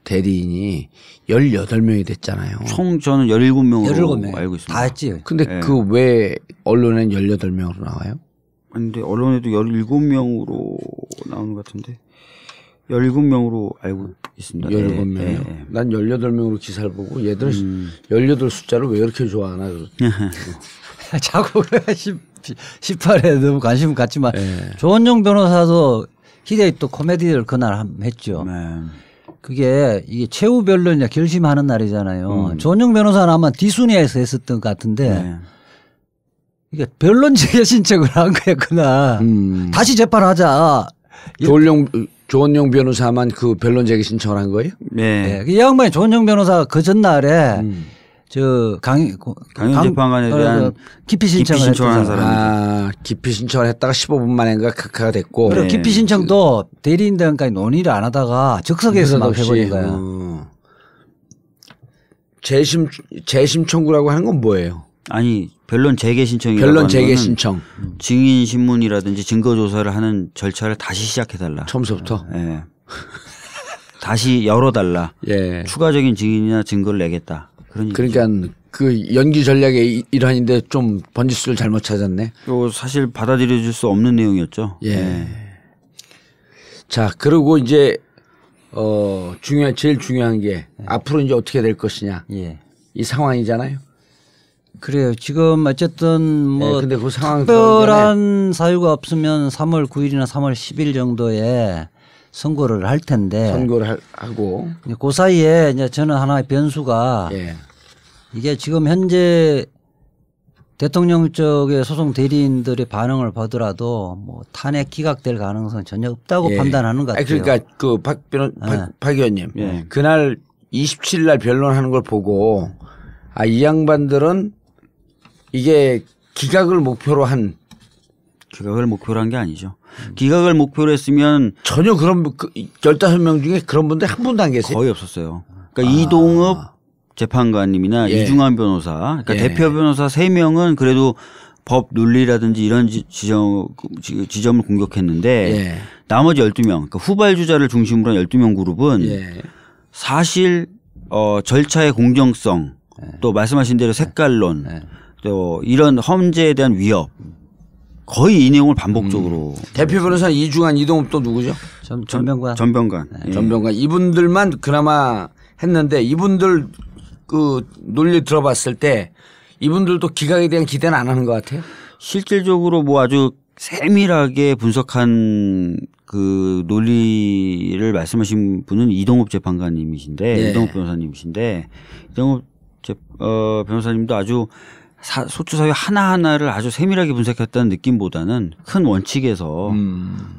[SPEAKER 1] 대리인이 18명이 됐잖아요.
[SPEAKER 2] 총 저는 17명으로 알고 있습니다.
[SPEAKER 3] 다 했지.
[SPEAKER 1] 근데 그 왜 언론엔 18명으로 나와요?
[SPEAKER 2] 근데 언론에도 17명으로 나오는 것 같은데 17명으로 알고 있습니다.
[SPEAKER 1] 17명이요? 난 18명으로 기사를 보고 얘들은 18 숫자를 왜 이렇게 좋아하나.
[SPEAKER 3] 자꾸 18에 너무 관심 갖지만 조원영 변호사도 희대의 또 코미디를 그날 했죠. 그게 이게 최후 변론이냐 결심하는 날이잖아요. 조원영 변호사는 아마 뒤순위에서 했었던 것 같은데 이게 변론 재개 신청을 한 거야 그날. 다시 재판하자.
[SPEAKER 1] 조원영 변호사만 그 변론 제기 신청을 한 거예요?
[SPEAKER 3] 네. 이 양반이 조원영 변호사가 그 전날에 저 강영
[SPEAKER 2] 재판관에 대한
[SPEAKER 3] 기피 신청을
[SPEAKER 2] 한 사람이죠.
[SPEAKER 1] 기피 신청을 했다가 15분 만인가 각하가 됐고.
[SPEAKER 3] 그리고 기피 신청도 대리인단까지 논의를 안 하다가 즉석에서 막 해버린 거야.
[SPEAKER 1] 재심 청구라고 하는 건 뭐예요?
[SPEAKER 2] 아니 변론 재개 신청이라고
[SPEAKER 1] 변론 재개 신청.
[SPEAKER 2] 증인 신문이라든지 증거 조사를 하는 절차를 다시 시작해달라.
[SPEAKER 1] 처음부터.
[SPEAKER 2] 네. 다시 열어달라.
[SPEAKER 1] 예.
[SPEAKER 2] 추가적인 증인이나 증거를 내겠다.
[SPEAKER 1] 그러니까 그 연기 전략의 일환인데 좀 번지수를 잘못 찾았네.
[SPEAKER 2] 사실 받아들여질 수 없는 내용이었죠.
[SPEAKER 1] 예. 자, 그리고 이제 제일 중요한 게 앞으로 이제 어떻게 될 것이냐. 이 상황이잖아요.
[SPEAKER 3] 그래요. 지금 어쨌든 뭐
[SPEAKER 1] 근데 그 상황
[SPEAKER 3] 특별한 사유가 없으면 3월 9일이나 3월 10일 정도에 선고를 할 텐데.
[SPEAKER 1] 선고를 하고.
[SPEAKER 3] 그 사이에 이제 저는 하나의 변수가 이게 지금 현재 대통령 쪽의 소송 대리인들의 반응을 보더라도 뭐 탄핵 기각될 가능성은 전혀 없다고 판단하는 것 같아요.
[SPEAKER 1] 그러니까 그 박 의원님 그날 27일 날 변론하는 걸 보고 이 양반들은 이게 기각을 목표로 한
[SPEAKER 2] 게 아니죠. 기각을 목표로 했으면
[SPEAKER 1] 전혀 그런 15명 중에 그런 분들 한 분도 안 계세요?
[SPEAKER 2] 거의 없었어요. 그러니까 이동읍 재판관님이나 이중환 변호사, 그러니까 대표 변호사 3명은 그래도 법 논리라든지 이런 지점을 공격했는데 나머지 12명, 그러니까 후발주자를 중심으로 한 12명 그룹은 사실 절차의 공정성 또 말씀하신 대로 색깔론 또 이런 헌재에 대한 위협 거의 이 내용을 반복적으로
[SPEAKER 1] 대표 변호사 이중환 이동읍 또 누구죠?
[SPEAKER 3] 전병관.
[SPEAKER 1] 전병관 이분들만 그나마 했는데 이분들 그 논리 들어봤을 때 이분들도 기각에 대한 기대는 안 하는 것 같아요.
[SPEAKER 2] 실질적으로 뭐 아주 세밀하게 분석한 그 논리를 말씀하신 분은 이동읍 재판관님이신데 이동읍 변호사님이신데 이동읍 변호사님도 아주 소추 사유 하나하나를 아주 세밀하게 분석했다는 느낌보다는 큰 원칙에서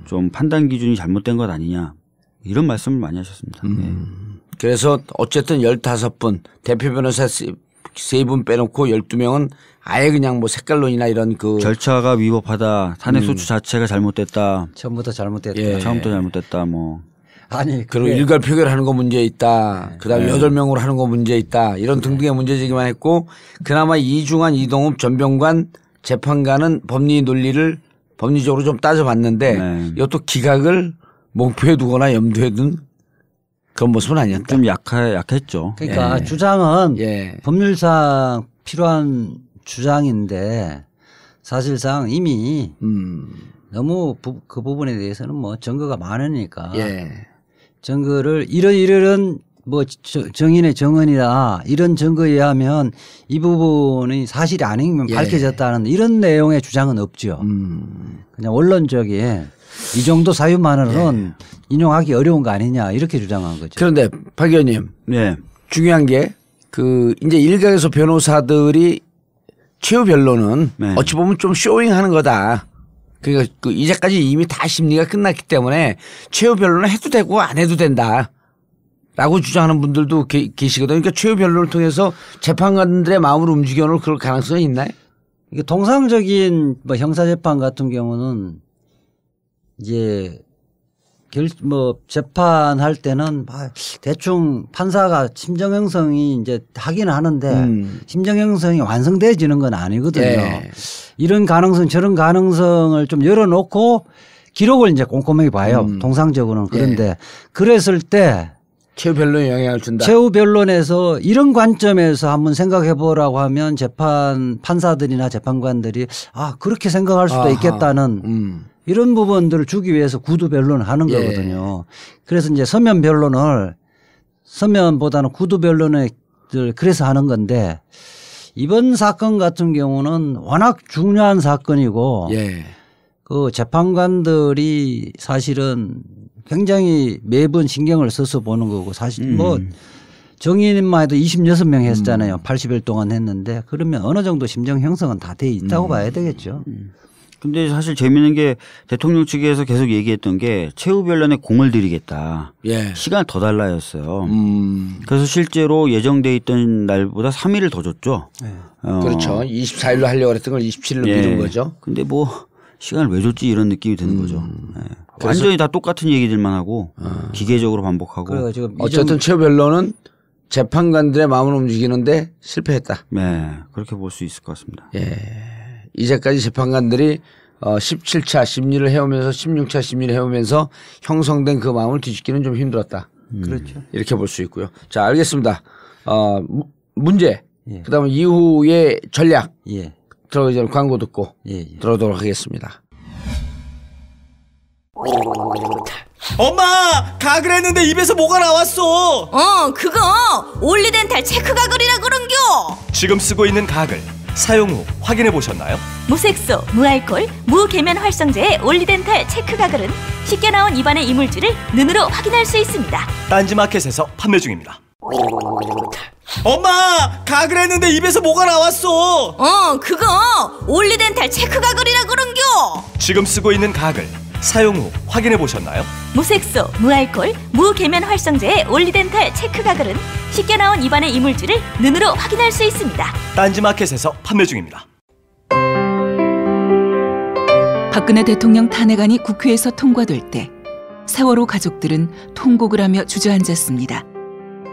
[SPEAKER 2] 좀 판단 기준이 잘못된 것 아니냐 이런 말씀을 많이 하셨습니다.
[SPEAKER 1] 그래서 어쨌든 15분 대표 변호사 3분 빼놓고 12명은 아예 그냥 뭐 색깔론이나 이런 그
[SPEAKER 2] 절차가 위법하다. 탄핵 소추 자체가 잘못됐다.
[SPEAKER 3] 처음부터 잘못됐다.
[SPEAKER 2] 처음부터 잘못됐다. 뭐.
[SPEAKER 3] 아니
[SPEAKER 1] 그리고 일괄 표결하는 거 문제 있다. 그다음에 8명으로 하는 거 문제 있다. 이런 등등의 문제 제기만 했고 그나마 이중환, 이동읍, 전병관 재판관은 법리 논리를 법리적으로 좀 따져봤는데 이것도 기각을 목표에 두거나 염두에 둔 그런 모습은 아니었다.
[SPEAKER 2] 좀 약했죠.
[SPEAKER 3] 그러니까 주장은 법률상 필요한 주장인데 사실상 이미 너무 그 부분에 대해서는 뭐 증거가 많으니까 증거를 이런 뭐 정인의 정언이나 이런 증거에 의하면 이 부분이 사실이 아니면 밝혀졌다는 이런 내용의 주장은 없죠. 그냥 원론적인 이 정도 사유만으로는 인용하기 어려운 거 아니냐 이렇게 주장한 거죠.
[SPEAKER 1] 그런데 박 의원님, 중요한 게 그 이제 일각에서 변호사들이 최후 변론은 어찌 보면 좀 쇼잉하는 거다. 그러니까 그 이제까지 이미 다 심리가 끝났기 때문에 최후 변론을 해도 되고 안 해도 된다라고 주장하는 분들도 계시거든요. 그러니까 최후 변론을 통해서 재판관들의 마음을 움직여놓을 그럴 가능성이 있나요?
[SPEAKER 3] 이게 통상적인 뭐 형사재판 같은 경우는 이제 재판할 때는 대충 판사가 심정 형성이 이제 하긴 하는데 심정 형성이 완성되어지는 건 아니거든요. 이런 가능성 저런 가능성을 좀 열어놓고 기록을 이제 꼼꼼하게 봐요. 통상적으로는. 그런데 그랬을 때
[SPEAKER 1] 최후 변론에 영향을 준다.
[SPEAKER 3] 최후 변론에서 이런 관점에서 한번 생각해 보라고 하면 판사들이나 재판관들이 그렇게 생각할 수도 있겠다는 이런 부분들을 주기 위해서 구두 변론을 하는 거거든요. 그래서 이제 서면보다는 구두 변론을 그래서 하는 건데 이번 사건 같은 경우는 워낙 중요한 사건이고 그 재판관들이 사실은 굉장히 매번 신경을 써서 보는 거고 사실 정인만 해도 26명 했었잖아요. 80일 동안 했는데 그러면 어느 정도 심정 형성은 다 돼 있다고 봐야 되겠죠.
[SPEAKER 2] 근데 사실 재미있는 게 대통령 측에서 계속 얘기했던 게 최후 변론에 공을 들이겠다. 시간을 더 달라였어요. 그래서 실제로 예정돼 있던 날보다 3일을 더 줬죠.
[SPEAKER 1] 그렇죠. 24일로 하려고 했던 걸 27일로 미룬 거죠.
[SPEAKER 2] 근데 뭐 시간을 왜 줬지 이런 느낌이 드는 거죠. 완전히 다 똑같은 얘기들만 하고 기계적으로 반복하고.
[SPEAKER 1] 어쨌든 최후 변론은 재판관들의 마음을 움직이는데 실패했다.
[SPEAKER 2] 네. 그렇게 볼 수 있을 것 같습니다.
[SPEAKER 1] 이제까지 재판관들이 17차 심리를 해오면서 16차 심리를 해오면서 형성된 그 마음을 뒤집기는 좀 힘들었다.
[SPEAKER 3] 그렇죠.
[SPEAKER 1] 이렇게 볼 수 있고요. 자, 알겠습니다. 문제. 그다음에 이후의 전략. 들어가기 전에 광고 듣고 들어오도록 하겠습니다.
[SPEAKER 5] 엄마! 가글 했는데 입에서 뭐가 나왔어!
[SPEAKER 10] 그거 올리덴탈 체크 가글이라 그런겨!
[SPEAKER 5] 지금 쓰고 있는 가글 사용 후 확인해 보셨나요?
[SPEAKER 8] 무색소, 무알콜, 무계면 활성제의 올리덴탈 체크 가글은 쉽게 나온 입안의 이물질을 눈으로 확인할 수 있습니다.
[SPEAKER 5] 딴지마켓에서 판매 중입니다. 엄마! 가글 했는데 입에서 뭐가 나왔어!
[SPEAKER 10] 그거 올리덴탈 체크 가글이라 그런겨!
[SPEAKER 5] 지금 쓰고 있는 가글 사용 후 확인해 보셨나요?
[SPEAKER 8] 무색소, 무알콜, 무계면 활성제의 올리덴탈 체크 가글은 쉽게 나온 입안의 이물질을 눈으로 확인할 수 있습니다.
[SPEAKER 5] 딴지마켓에서 판매 중입니다.
[SPEAKER 9] 박근혜 대통령 탄핵안이 국회에서 통과될 때 세월호 가족들은 통곡을 하며 주저앉았습니다.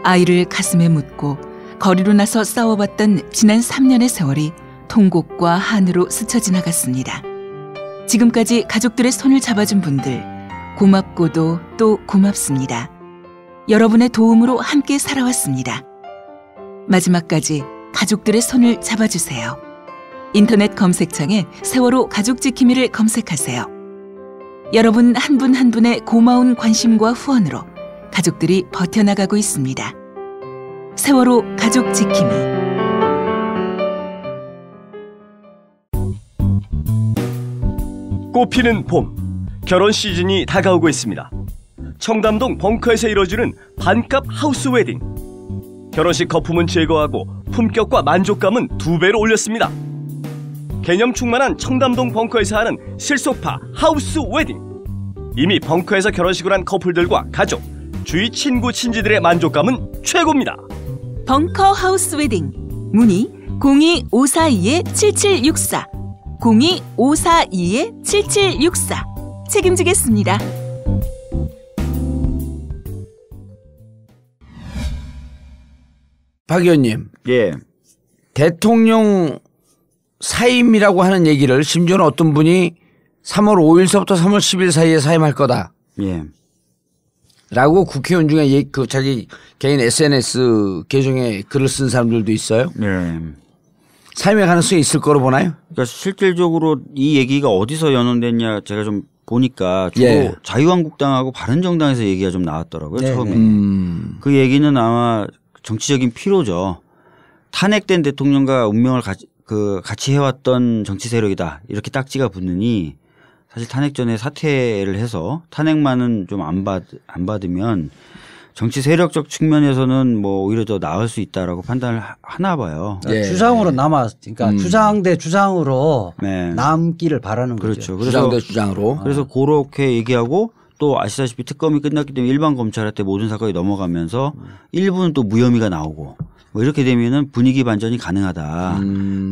[SPEAKER 9] 아이를 가슴에 묻고 거리로 나서 싸워봤던 지난 3년의 세월이 통곡과 한으로 스쳐 지나갔습니다. 지금까지 가족들의 손을 잡아준 분들 고맙고도 또 고맙습니다. 여러분의 도움으로 함께 살아왔습니다. 마지막까지 가족들의 손을 잡아주세요. 인터넷 검색창에 세월호 가족지킴이를 검색하세요. 여러분 한 분 한 분의 고마운 관심과 후원으로 가족들이 버텨나가고 있습니다. 세월호 가족지킴이.
[SPEAKER 5] 꽃피는 봄, 결혼 시즌이 다가오고 있습니다. 청담동 벙커에서 이뤄지는 반값 하우스 웨딩. 결혼식 거품은 제거하고 품격과 만족감은 2배로 올렸습니다. 개념 충만한 청담동 벙커에서 하는 실속파 하우스 웨딩. 이미 벙커에서 결혼식을 한 커플들과 가족, 주위 친구 친지들의 만족감은 최고입니다.
[SPEAKER 9] 벙커 하우스 웨딩. 문의 02542-7764 02542-7764 책임지겠습니다.
[SPEAKER 1] 박 의원님. 대통령 사임이라고 하는 얘기를 심지어는 어떤 분이 3월 5일서부터 3월 10일 사이에 사임할 거다. 라고 국회의원 중에 그 자기 개인 SNS 계정에 글을 쓴 사람들도 있어요. 사임의 가능성이 있을 거로 보나요?
[SPEAKER 2] 그러니까 실질적으로 이 얘기가 어디서 연원됐냐 제가 좀 보니까 주로
[SPEAKER 1] 예.
[SPEAKER 2] 자유한국당하고 바른정당에서 얘기가 좀 나왔더라고요.
[SPEAKER 3] 네,
[SPEAKER 2] 처음에.
[SPEAKER 3] 네.
[SPEAKER 2] 그 얘기는 아마 정치적인 피로죠. 탄핵된 대통령과 운명을 같이 해왔던 정치 세력이다. 이렇게 딱지가 붙느니 사실 탄핵 전에 사퇴를 해서 탄핵만은 좀 안 받으면 정치 세력적 측면에서는 뭐 오히려 더 나을 수 있다라고 판단을 하나 봐요.
[SPEAKER 3] 예. 주장으로 그러니까 주장 대 주장으로
[SPEAKER 2] 네.
[SPEAKER 3] 남기를 바라는
[SPEAKER 2] 그렇죠.
[SPEAKER 3] 거죠.
[SPEAKER 1] 주장 대 주장으로.
[SPEAKER 2] 그래서 그렇게 얘기하고 또 아시다시피 특검이 끝났기 때문에 일반 검찰한테 모든 사건이 넘어가면서 일부는 또 무혐의가 나오고 뭐 이렇게 되면은 분위기 반전이 가능하다.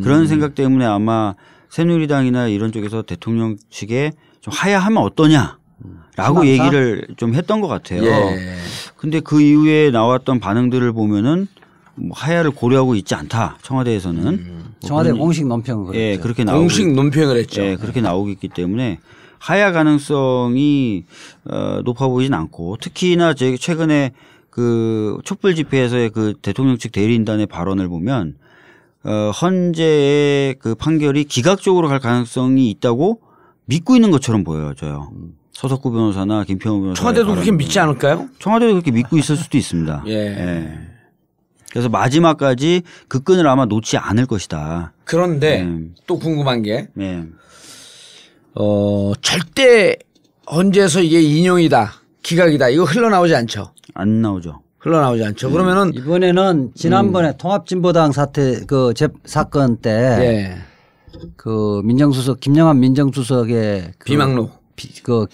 [SPEAKER 2] 그런 생각 때문에 아마 새누리당이나 이런 쪽에서 대통령 측에 좀 하야하면 어떠냐라고 얘기를 좀 했던 것 같아요. 근데 그 이후에 나왔던 반응들을 보면은 뭐 하야를 고려하고 있지 않다. 청와대에서는.
[SPEAKER 3] 청와대 공식 논평은 그렇죠.
[SPEAKER 2] 예, 그렇게 나오고
[SPEAKER 1] 공식 논평을 했죠.
[SPEAKER 2] 예, 그렇게 나오고 있기 때문에 하야 가능성이 높아 보이진 않고 특히나 최근에 그 촛불 집회에서의 그 대통령 측 대리인단의 발언을 보면 헌재의 그 판결이 기각적으로 갈 가능성이 있다고 믿고 있는 것처럼 보여져요. 서석구 변호사나 김평호 변호사.
[SPEAKER 1] 청와대도 그렇게 믿지 않을까요?
[SPEAKER 2] 청와대도 그렇게 믿고 있을 수도 있습니다.
[SPEAKER 1] 예.
[SPEAKER 2] 예. 그래서 마지막까지 그 끈을 아마 놓지 않을 것이다.
[SPEAKER 1] 그런데 또 궁금한 게
[SPEAKER 2] 예.
[SPEAKER 1] 절대 헌재에서 이게 인용이다, 기각이다 이거 흘러나오지 않죠.
[SPEAKER 2] 안 나오죠.
[SPEAKER 1] 흘러나오지 않죠. 그러면은
[SPEAKER 3] 이번에는 지난번에 통합진보당 사태 그 사건 때 그 민정수석 김영환 민정수석의 그
[SPEAKER 1] 비망로
[SPEAKER 3] 그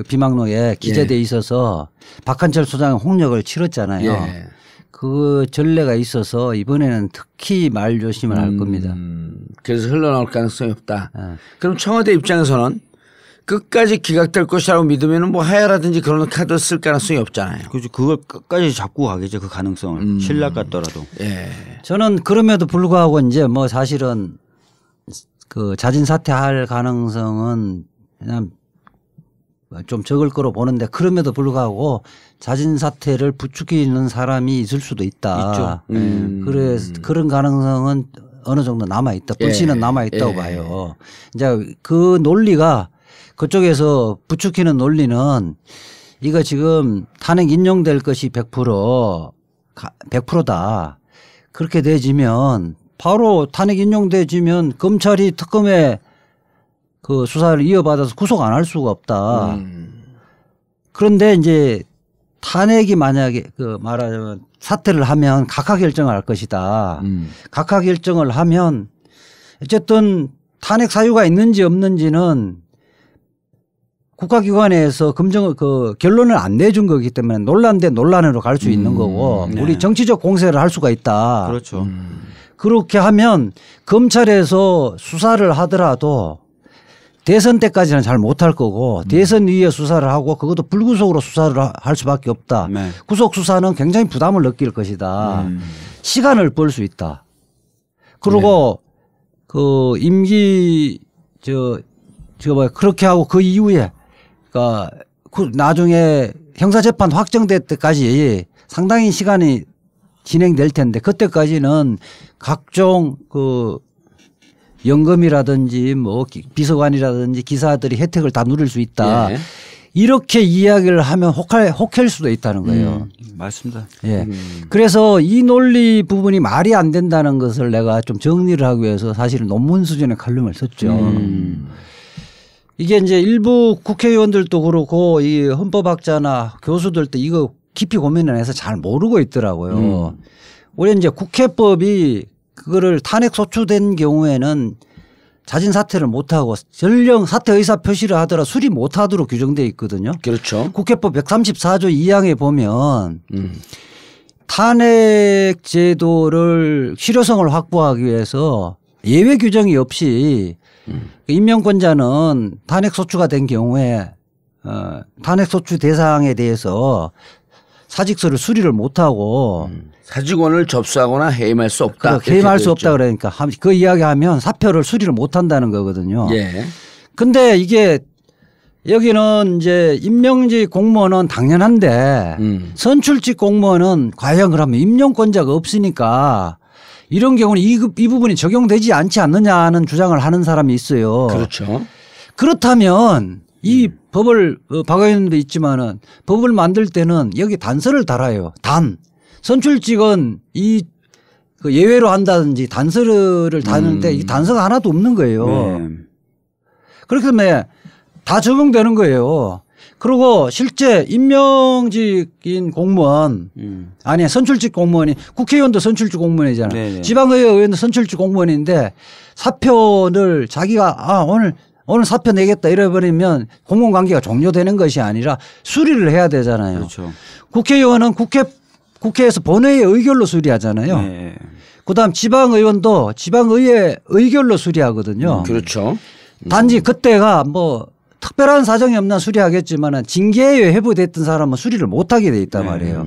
[SPEAKER 3] 비망로에 기재돼 있어서 박한철 소장이 홍역을 치렀잖아요.
[SPEAKER 1] 예.
[SPEAKER 3] 그 전례가 있어서 이번에는 특히 말 조심을 할 겁니다.
[SPEAKER 1] 그래서 흘러나올 가능성이 없다. 그럼 청와대 입장에서는 끝까지 기각될 것이라고 믿으면 뭐 하야라든지 그런 카드 쓸 가능성이 없잖아요.
[SPEAKER 2] 그렇죠. 그걸 끝까지 잡고 가겠죠. 그 가능성을. 신락 같더라도.
[SPEAKER 1] 예.
[SPEAKER 3] 저는 그럼에도 불구하고 이제 뭐 사실은 그 자진 사퇴할 가능성은 그냥 좀 적을 거로 보는데 그럼에도 불구하고 자진 사퇴를 부추기는 사람이 있을 수도 있다.
[SPEAKER 2] 있죠.
[SPEAKER 3] 그래서 그런 가능성은 어느 정도 남아 있다. 불씨는 남아 있다고 봐요. 이제 그 논리가 그쪽에서 부추기는 논리는 이거 지금 탄핵 인용될 것이 100%다. 그렇게 돼지면 바로 탄핵 인용돼지면 검찰이 특검에 그 수사를 이어받아서 구속 안 할 수가 없다. 그런데 이제 탄핵이 만약에 그 말하자면 사퇴를 하면 각하 결정을 할 것이다. 각하 결정을 하면 어쨌든 탄핵 사유가 있는지 없는지는 국가기관에서 그 결론을 안 내준 거기 때문에 논란 대 논란으로 갈 수 있는 거고 우리 정치적 공세를 할 수가 있다.
[SPEAKER 2] 그렇죠.
[SPEAKER 3] 그렇게 하면 검찰에서 수사를 하더라도 대선 때까지는 잘 못할 거고 대선 이후에 수사를 하고 그것도 불구속으로 수사를 할 수밖에 없다.
[SPEAKER 2] 네.
[SPEAKER 3] 구속 수사는 굉장히 부담을 느낄 것이다. 시간을 벌 수 있다. 그리고 그 임기 뭐 그렇게 하고 그 이후에 그러니까 나중에 형사재판 확정될 때까지 상당히 시간이 진행될 텐데 그때까지는 각종 그 연금이라든지 뭐 비서관이라든지 기사들이 혜택을 다 누릴 수 있다.
[SPEAKER 1] 예.
[SPEAKER 3] 이렇게 이야기를 하면 혹할 수도 있다는 거예요.
[SPEAKER 2] 맞습니다.
[SPEAKER 3] 예. 그래서 이 논리 부분이 말이 안 된다는 것을 내가 좀 정리를 하기 위해서 사실은 논문 수준의 칼럼을 썼죠. 이게 이제 일부 국회의원들도 그렇고 이 헌법학자나 교수들도 이거 깊이 고민을 해서 잘 모르고 있더라고요. 우리 이제 국회법이 그거를 탄핵 소추된 경우에는 자진 사퇴를 못하고 전령 사퇴 의사 표시를 하더라도 수리 못하도록 규정되어 있거든요.
[SPEAKER 1] 그렇죠.
[SPEAKER 3] 국회법 134조 2항에 보면 탄핵 제도를 실효성을 확보하기 위해서 예외 규정이 없이 임명권자는 탄핵 소추가 된 경우에 탄핵 소추 대상에 대해서 사직서를 수리를 못하고
[SPEAKER 1] 사직원을 접수하거나 해임할 수 없다.
[SPEAKER 3] 해임할 수 없다 그러니까 그 이야기하면 사표를 수리를 못한다는 거거든요.
[SPEAKER 1] 예.
[SPEAKER 3] 근데 이게 여기는 이제 임명직 공무원은 당연한데 선출직 공무원은 과연 그러면 임명권자가 없으니까 이런 경우는 이 부분이 적용되지 않지 않느냐는 주장을 하는 사람이 있어요.
[SPEAKER 1] 그렇죠.
[SPEAKER 3] 그렇다면 이 법을 박 의원도 있지만은 법을 만들 때는 여기 단서를 달아요. 선출직은 그 예외로 한다든지 단서를 다는데 이 단서가 하나도 없는 거예요. 그렇기 때문에 다 적용되는 거예요. 그리고 실제 임명직인 공무원 아니 선출직 공무원이 국회의원도 선출직 공무원이잖아요. 네네. 지방의회의원도 선출직 공무원인데 사표를 자기가 오늘 사표 내겠다 이래버리면 공무원 관계가 종료되는 것이 아니라 수리를 해야 되잖아요.
[SPEAKER 2] 그렇죠.
[SPEAKER 3] 국회의원은 국회에서 본회의 의결로 수리하잖아요. 네. 그다음 지방의원도 지방의회 의결로 수리하거든요.
[SPEAKER 1] 그렇죠.
[SPEAKER 3] 단지 그때가 뭐 특별한 사정이 없나 수리하겠지만 징계에 회부됐던 사람은 수리를 못하게 돼 있단 말이에요.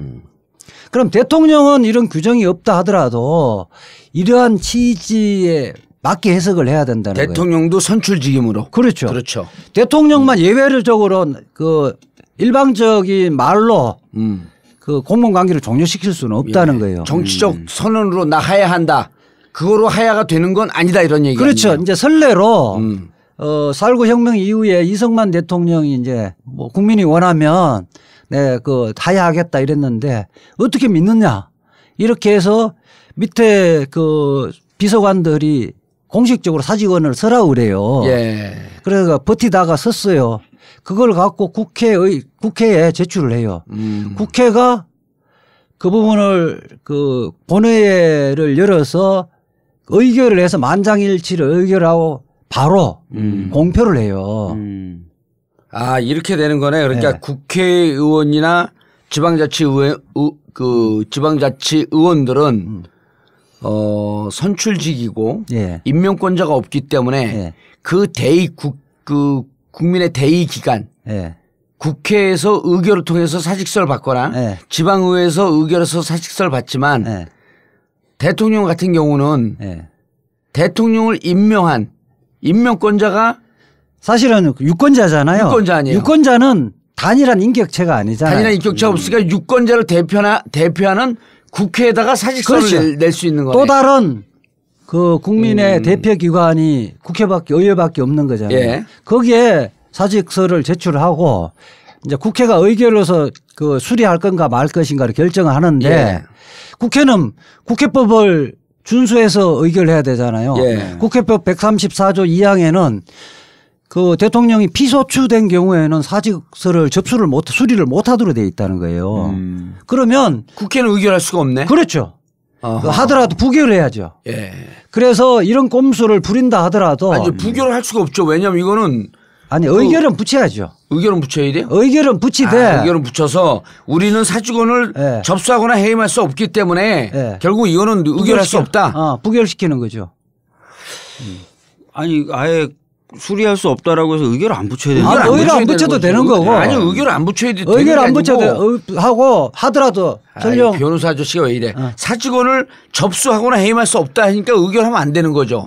[SPEAKER 3] 그럼 대통령은 이런 규정이 없다 하더라도 이러한 취지에 맞게 해석을 해야 된다는 거예요.
[SPEAKER 1] 대통령도 선출직임으로.
[SPEAKER 3] 그렇죠.
[SPEAKER 1] 그렇죠.
[SPEAKER 3] 대통령만 예외적으로 그 일방적인 말로 그 공무원 관계를 종료시킬 수는 없다는 거예요.
[SPEAKER 1] 정치적 선언으로 나 하야한다. 그거로 하야가 되는 건 아니다 이런 얘기가.
[SPEAKER 3] 그렇죠. 아니에요. 이제 선례로 4.19 혁명 이후에 이승만 대통령이 이제 뭐 국민이 원하면 그 하야하겠다 이랬는데 어떻게 믿느냐 이렇게 해서 밑에 그 비서관들이 공식적으로 사직원을 서라고 그래요.
[SPEAKER 1] 예.
[SPEAKER 3] 그래서 버티다가 섰어요. 그걸 갖고 국회에 제출을 해요. 국회가 그 부분을 그 본회의를 열어서 의결을 해서 만장일치를 의결하고 바로 공표를 해요.
[SPEAKER 1] 아, 이렇게 되는 거네. 그러니까 네. 국회의원이나 지방자치의원들은 선출직이고 예. 임명권자가 없기 때문에 예. 그 국민의 대의 기간 예. 국회에서 의결을 통해서 사직서를 받거나 예. 지방의회에서 의결해서 사직서를 받지만 예. 대통령 같은 경우는 예. 대통령을 임명한 임명권자가
[SPEAKER 3] 사실은 유권자잖아요.
[SPEAKER 1] 유권자 아니에요.
[SPEAKER 3] 유권자는 단일한 인격체가 아니잖아요.
[SPEAKER 1] 단일한 인격체가 없으니까 유권자를 대표하는 국회에다가 사직서를 그렇죠. 낼 수 있는 거예요.
[SPEAKER 3] 또 다른 그 국민의 대표 기관이 의회밖에 없는 거잖아요. 예. 거기에 사직서를 제출하고 이제 국회가 의결로서 그 수리할 건가 말 것인가를 결정을 하는데 예. 국회는 국회법을 준수해서 의결해야 되잖아요. 예. 국회법 134조 2항에는 그 대통령이 피소추된 경우에는 사직서를 수리를 못하도록 돼 있다는 거예요. 그러면
[SPEAKER 1] 국회는 의결할 수가 없네.
[SPEAKER 3] 그렇죠. 하더라도 부결을 해야죠.
[SPEAKER 1] 예.
[SPEAKER 3] 그래서 이런 꼼수를 부린다 하더라도
[SPEAKER 1] 아니 부결을 할 수가 없죠. 왜냐하면 이거는
[SPEAKER 3] 의결은 붙여야죠.
[SPEAKER 1] 의결은 붙여야 돼요?
[SPEAKER 3] 의결은 붙이되
[SPEAKER 1] 의결은 붙여서 우리는 사직원을 예. 접수하거나 해임할 수 없기 때문에 예. 결국 이거는 의결할 수 없다.
[SPEAKER 3] 부결시키는 거죠.
[SPEAKER 2] 아니 아예 수리할 수 없다라고 해서 의결을 안 붙여야 되는
[SPEAKER 3] 거예요. 의결 안 붙여도 되는 거고.
[SPEAKER 1] 아니 의결을 안 붙여야 되는 거
[SPEAKER 3] 의결 안 붙여도 하고 하더라도
[SPEAKER 1] 전용 변호사 아저씨가 왜 이래. 사직원을 접수하거나 해임할 수 없다 하니까 의결하면 안 되는 거죠.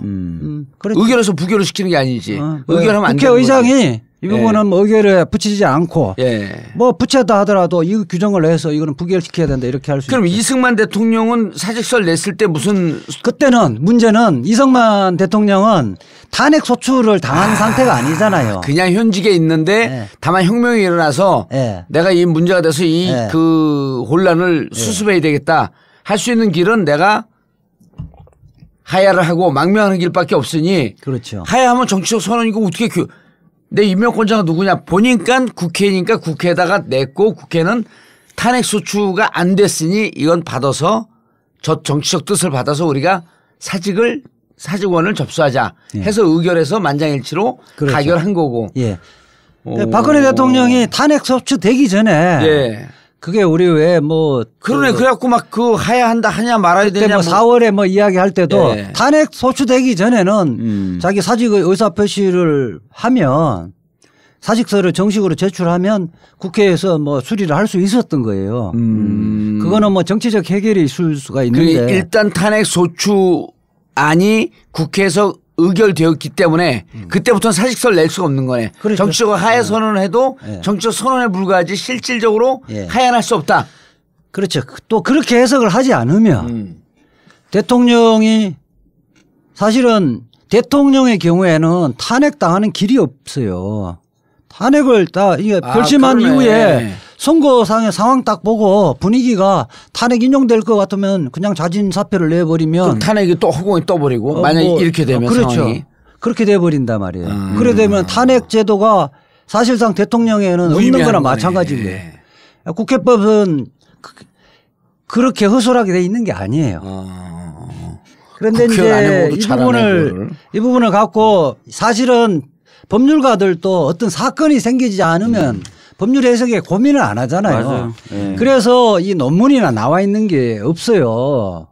[SPEAKER 1] 의결해서 부결을 시키는 게 아니지. 의결하면 안 되는 거죠.
[SPEAKER 3] 국회의장이 이 부분은 뭐 의결에 붙이지 않고
[SPEAKER 1] 예.
[SPEAKER 3] 뭐 붙였다 하더라도 이 규정을 해서 이거는 부결시켜야 된다 이렇게 할 수 있죠.
[SPEAKER 1] 그럼 이승만 대통령은 사직서를 냈을 때 무슨
[SPEAKER 3] 그때는 문제는 이승만 대통령은 탄핵 소추를 당한 상태가 아니잖아요.
[SPEAKER 1] 그냥 현직에 있는데 네. 다만 혁명이 일어나서 네. 내가 이 문제가 돼서 그 혼란을 수습해야 되겠다 할 수 있는 길은 내가 하야를 하고 망명하는 길밖에 없으니
[SPEAKER 3] 그렇죠.
[SPEAKER 1] 하야하면 정치적 선언이고 어떻게 내 임명권자가 누구냐 보니까 국회니까 국회에다가 냈고 국회는 탄핵소추가 안 됐으니 이건 받아서 저 정치적 뜻을 받아서 우리가 사직원을 접수하자 해서 의결해서 만장일치로
[SPEAKER 3] 그렇죠.
[SPEAKER 1] 가결한 거고.
[SPEAKER 3] 예. 박근혜 대통령이 탄핵소추 되기 전에
[SPEAKER 1] 예.
[SPEAKER 3] 그게 우리 왜 뭐
[SPEAKER 1] 그러네 그래갖고 막 그 하야한다 하냐 말아야 되냐
[SPEAKER 3] 뭐 4월에 뭐 이야기할 때도 예. 탄핵 소추되기 전에는 자기 사직의 의사표시를 하면 사직서를 정식으로 제출하면 국회에서 뭐 수리를 할 수 있었던 거예요. 그거는 뭐 정치적 해결이 있을 수가 있는데
[SPEAKER 1] 일단 탄핵 소추안이 국회에서 의결되었기 때문에 그때부터는 사직서를 낼 수가 없는 거네.
[SPEAKER 3] 그렇죠.
[SPEAKER 1] 정치적으로 하야 선언을 해도 정치적 선언에 불과하지 실질적으로 하야할 수 없다.
[SPEAKER 3] 그렇죠. 또 그렇게 해석을 하지 않으면 대통령이 사실은 대통령의 경우에는 탄핵당하는 길이 없어요. 탄핵을 다 이게 결심한 이후에 선거상의 상황 딱 보고 분위기가 탄핵 인용될 것 같으면 그냥 자진 사표를 내버리면
[SPEAKER 1] 그럼 탄핵이 또 허공에 떠버리고 만약에 이렇게 되면
[SPEAKER 3] 그렇죠.
[SPEAKER 1] 상황이.
[SPEAKER 3] 그렇게 돼버린단 말이에요. 그래 되면 탄핵 제도가 사실상 대통령에는 없는 거나 마찬가지인 거예요. 국회법은 그렇게 허술하게 돼 있는 게 아니에요. 그런데 이제 이 부분을 갖고 사실은 법률가들도 어떤 사건이 생기지 않으면 법률 해석에 고민을 안 하잖아요. 그래서 이 논문이나 나와 있는 게 없어요.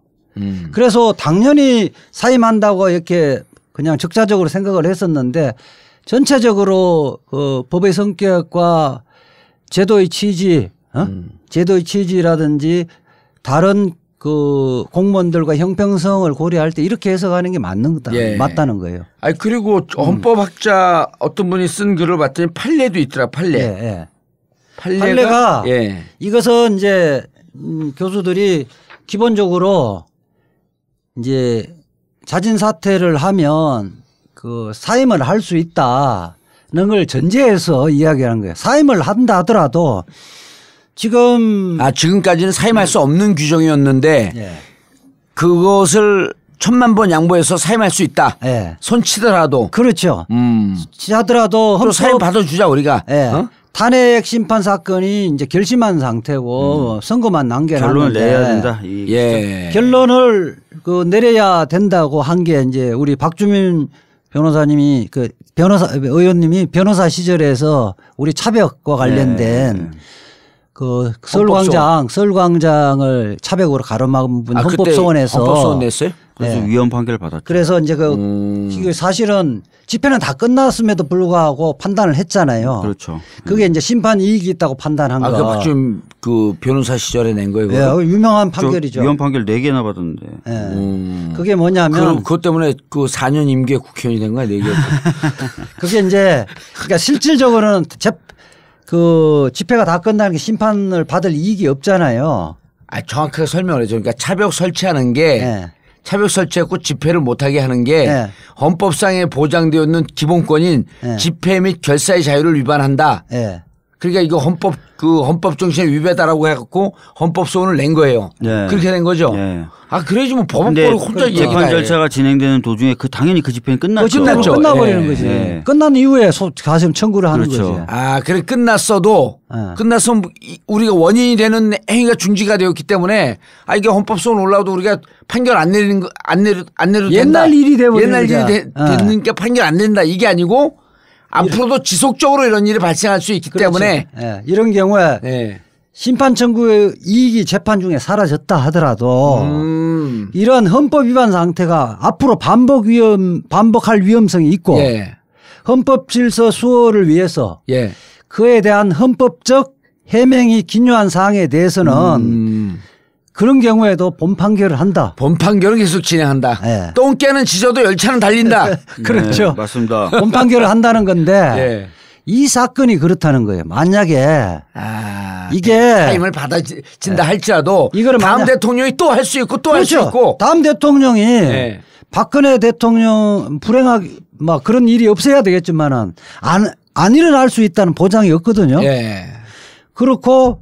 [SPEAKER 3] 그래서 당연히 사임한다고 이렇게 그냥 적자적으로 생각을 했었는데 전체적으로 법의 성격과 제도의 취지, 제도의 취지라든지 다른 그 공무원들과 형평성을 고려할 때 이렇게 해석하는 게 맞다는 거예요.
[SPEAKER 1] 아니 그리고 헌법학자 어떤 분이 쓴 글을 봤더니 판례도 있더라. 판례.
[SPEAKER 3] 판례가 이것은 이제 교수들이 기본적으로 이제 자진 사퇴를 하면 그 사임을 할 수 있다는 걸 전제해서 이야기하는 거예요. 사임을 한다 하더라도
[SPEAKER 1] 지금까지는 사임할 수 없는 규정이었는데 그것을 1000만 번 양보해서 사임할 수 있다. 손 치더라도.
[SPEAKER 3] 그렇죠. 치더라도
[SPEAKER 1] 또 사임 받아주자 우리가.
[SPEAKER 3] 탄핵 심판 사건이 이제 결심한 상태고 선고만 남겨놨는데
[SPEAKER 2] 결론을 내야 된다.
[SPEAKER 3] 결론을 내려야 된다고 한 게 이제 우리 박주민 변호사님이 의원님이 변호사 시절에서 우리 차벽과 관련된 그 서울광장을 차벽으로 가로막은 분 헌법소원에서
[SPEAKER 1] 헌법소원 냈어요?
[SPEAKER 2] 그래서 위헌 판결을 받았죠.
[SPEAKER 3] 그래서 이제 이게 사실은 집회는 다 끝났음에도 불구하고 판단을 했잖아요.
[SPEAKER 2] 그렇죠.
[SPEAKER 3] 그게 이제 심판 이익이 있다고 판단한 거.
[SPEAKER 1] 박주민 그 변호사 시절에 낸 거예요.
[SPEAKER 3] 유명한 판결이죠.
[SPEAKER 2] 위헌 판결 4개나 받았는데.
[SPEAKER 3] 그게 뭐냐면
[SPEAKER 1] 그것 때문에 그 4년 임기에 국회의원이 된 거야 4개.
[SPEAKER 3] 그게 이제 그러니까 실질적으로는 그 집회가 다 끝나는 게 심판을 받을 이익이 없잖아요.
[SPEAKER 1] 정확하게 설명을 해줘. 그러니까 차벽 설치하는 게 차벽 설치했고 집회를 못하게 하는 게 헌법상에 보장되어 있는 기본권인 집회 및 결사의 자유를 위반한다. 그러니까 이거 헌법 정신에 위배다라고 해갖고 헌법소원을 낸 거예요. 그렇게 된 거죠. 그래야지 뭐 법원법을 혼자
[SPEAKER 2] 재판 절차가 진행되는 도중에 당연히 그 집회는 끝났죠.
[SPEAKER 3] 끝나버리는 거지. 끝난 이후에 가심 청구를 하는 거지.
[SPEAKER 1] 그래 끝났어도 끝났으면 우리가 원인이 되는 행위가 중지가 되었기 때문에 이게 헌법소원 올라도 우리가 판결 안 내리는 거 안 내려도 된다.
[SPEAKER 3] 옛날 일이 되버리는
[SPEAKER 1] 옛날 일이 되니까 판결 안 낸다 이게 아니고 앞으로도 지속적으로 이런 일이 발생할 수 있기 때문에
[SPEAKER 3] 이런 경우에 심판 청구의 이익이 재판 중에 사라졌다 하더라도 이런 헌법 위반 상태가 앞으로 반복할 위험성이 있고 헌법 질서 수호를 위해서 그에 대한 헌법적 해명이 기묘한 사항에 대해서는 그런 경우에도 본 판결을 한다.
[SPEAKER 1] 본 판결은 계속 진행한다. 똥개는 짖어도 열차는 달린다.
[SPEAKER 3] 그렇죠.
[SPEAKER 2] 맞습니다.
[SPEAKER 3] 본 판결을 한다는 건데 이 사건이 그렇다는 거예요. 만약에 이게
[SPEAKER 1] 사임을 받아진다 할지라도 다음 대통령이 또 할 수 있고 또 할 수 있고
[SPEAKER 3] 다음 대통령이 박근혜 대통령 불행하게 막 그런 일이 없어야 되겠지만은 안 일어날 수 있다는 보장이 없거든요. 그렇고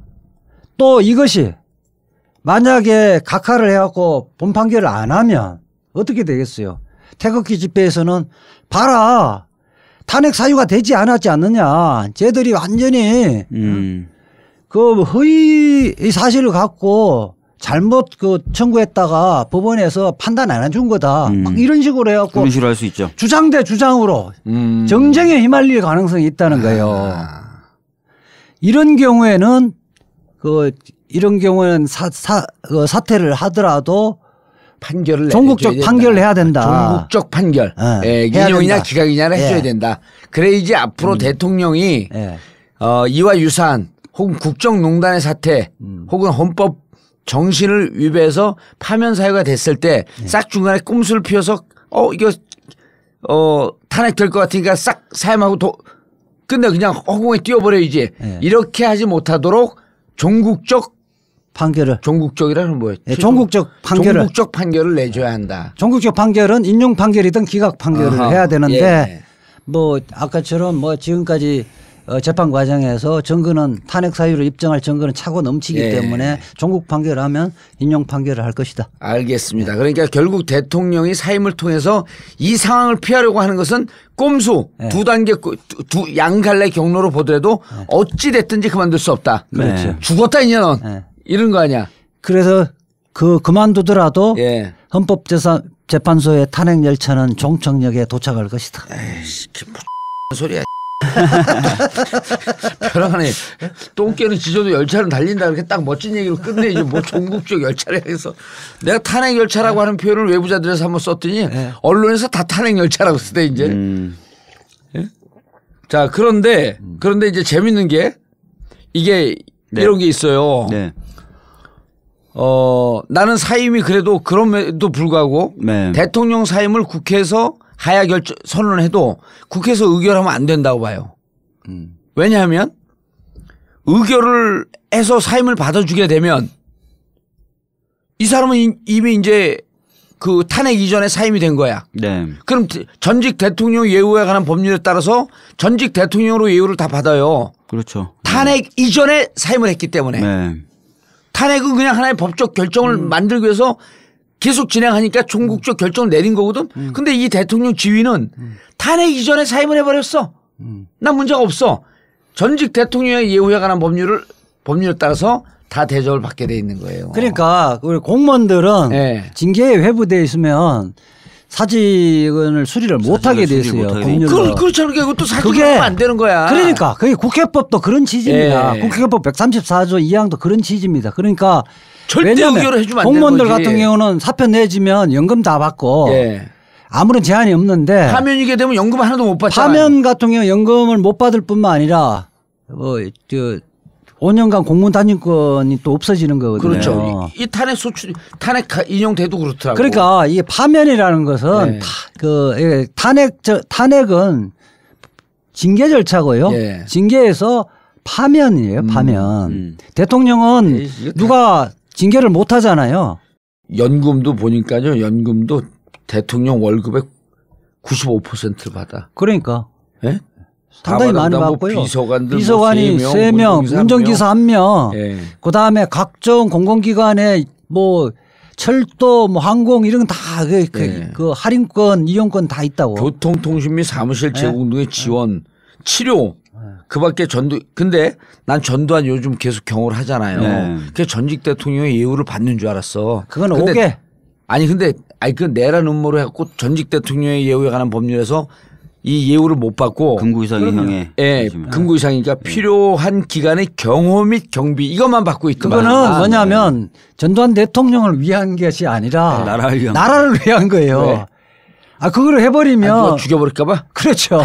[SPEAKER 3] 또 이것이 만약에 각하를 해갖고 본 판결을 안 하면 어떻게 되겠어요? 태극기 집회에서는 봐라 탄핵 사유가 되지 않았지 않느냐. 쟤들이 완전히 그 허위 사실을 갖고 잘못 청구했다가 법원에서 판단 안 해준 거다. 막 이런 식으로 해갖고
[SPEAKER 2] 그런 식으로 할 수 있죠.
[SPEAKER 3] 주장 대 주장으로 정쟁에 휘말릴 가능성이 있다는 거예요. 이런 경우에는 이런 경우는 사퇴를 하더라도
[SPEAKER 1] 판결을
[SPEAKER 3] 전국적 판결을 해야 된다.
[SPEAKER 1] 전국적 판결. 인용이냐 기각이냐를 해줘야 된다. 그래 이제 앞으로 대통령이 이와 유사한 혹은 국정농단의 사태 혹은 헌법 정신을 위배해서 파면 사유가 됐을 때 싹 중간에 꼼수를 피워서 이거 탄핵될 것 같으니까 싹 사임하고 끝내 그냥 허공에 띄워버려야지. 이렇게 하지 못하도록 전국적 판결을 전국적이라는 뭐예요?
[SPEAKER 3] 전국적
[SPEAKER 1] 판결을 내줘야 한다.
[SPEAKER 3] 전국적 판결은 인용 판결이든 기각 판결을 해야 되는데 뭐 아까처럼 뭐 지금까지 재판 과정에서 증거는 탄핵 사유로 입증할 증거는 차고 넘치기 때문에 종국 판결을 하면 인용 판결을 할 것이다.
[SPEAKER 1] 알겠습니다. 그러니까 결국 대통령이 사임을 통해서 이 상황을 피하려고 하는 것은 꼼수 두 단계 두 양갈래 경로로 보더라도 어찌 됐든지 그만둘 수 없다.
[SPEAKER 3] 그렇죠.
[SPEAKER 1] 죽었다 이년은 이런 거 아니야.
[SPEAKER 3] 그래서 그만두더라도 헌법재판소의 탄핵 열차는 종착역에 도착할 것이다.
[SPEAKER 1] 에이씨, 무슨 소리야. 벼랑하네. 똥개는 지져도 열차는 달린다. 이렇게 딱 멋진 얘기로 끝내지. 뭐 종국적 열차를 해서. 내가 탄핵 열차라고 하는 표현을 외부자들에서 한번 썼더니 언론에서 다 탄핵 열차라고 쓰대 이제. 자, 그런데 이제 재밌는 게 이게 이런 게 있어요. 나는 사임이 그래도 그럼에도 불구하고 대통령 사임을 국회에서 하야 선언을 해도 국회에서 의결하면 안 된다고 봐요. 왜냐하면 의결을 해서 사임을 받아주게 되면 이 사람은 이미 이제 그 탄핵 이전에 사임이 된 거야. 그럼 전직 대통령 예우에 관한 법률에 따라서 전직 대통령으로 예우를 다 받아요.
[SPEAKER 2] 그렇죠.
[SPEAKER 1] 탄핵 이전에 사임을 했기 때문에. 탄핵은 그냥 하나의 법적 결정을 만들기 위해서 계속 진행하니까 종국적 결정을 내린 거거든. 근데 이 대통령 지위는 탄핵 이전에 사임을 해버렸어. 난 문제가 없어. 전직 대통령의 예우에 관한 법률에 따라서 다 대접을 받게 돼 있는 거예요.
[SPEAKER 3] 그러니까 우리 공무원들은 징계에 회부돼 있으면 사직을 수리를 못하게 돼 있어요.
[SPEAKER 1] 그렇지 않으니까 이것도 사직하면 안 되는 거야.
[SPEAKER 3] 그러니까 그게 국회법도 그런 취지입니다. 국회법 134조 2항도 그런 취지입니다. 그러니까
[SPEAKER 1] 절대 의결을 해주면 안 되는 거지.
[SPEAKER 3] 공무원들 같은 경우는 사표 내지면 연금 다 받고 아무런 제한이 없는데
[SPEAKER 1] 파면이게 되면 연금 하나도 못 받잖아요.
[SPEAKER 3] 파면 같은 경우 연금을 못 받을 뿐만 아니라 5년간 공무원 단임권이 또 없어지는 거거든요.
[SPEAKER 1] 그렇죠. 이 탄핵 인용돼도 그렇더라고요.
[SPEAKER 3] 그러니까 이게 파면이라는 것은 탄핵은 징계 절차고요. 징계에서 파면이에요. 파면. 대통령은 누가 징계를 못 하잖아요.
[SPEAKER 1] 연금도 보니까요. 연금도 대통령 월급의 95%를 받아.
[SPEAKER 3] 그러니까.
[SPEAKER 1] 예?
[SPEAKER 3] 상당히 많이 받고요.
[SPEAKER 1] 비서관이
[SPEAKER 3] 3명, 운전기사 1명, 그다음에 각종 공공기관에 뭐 철도, 뭐 항공 이런 건 다 그 할인권, 이용권 다 있다고.
[SPEAKER 1] 교통통신 및 사무실 제공 등의 지원, 치료. 그밖에 근데 난 전두환 요즘 계속 경호를 하잖아요. 그게 전직 대통령의 예우를 받는 줄 알았어.
[SPEAKER 3] 그건 오게.
[SPEAKER 1] 근데 그 내란 음모를 해갖고 전직 대통령의 예우에 관한 법률에서 이 예우를 못 받고
[SPEAKER 2] 금고 이상의 형에
[SPEAKER 1] 금고 이상이니까 필요한 기간의 경호 및 경비 이것만 받고 있더만.
[SPEAKER 3] 그거는 뭐냐면 전두환 대통령을 위한 것이 아니라 나라를 위한 거예요. 왜? 그거를 해버리면
[SPEAKER 1] 누가 죽여버릴까봐?
[SPEAKER 3] 그렇죠.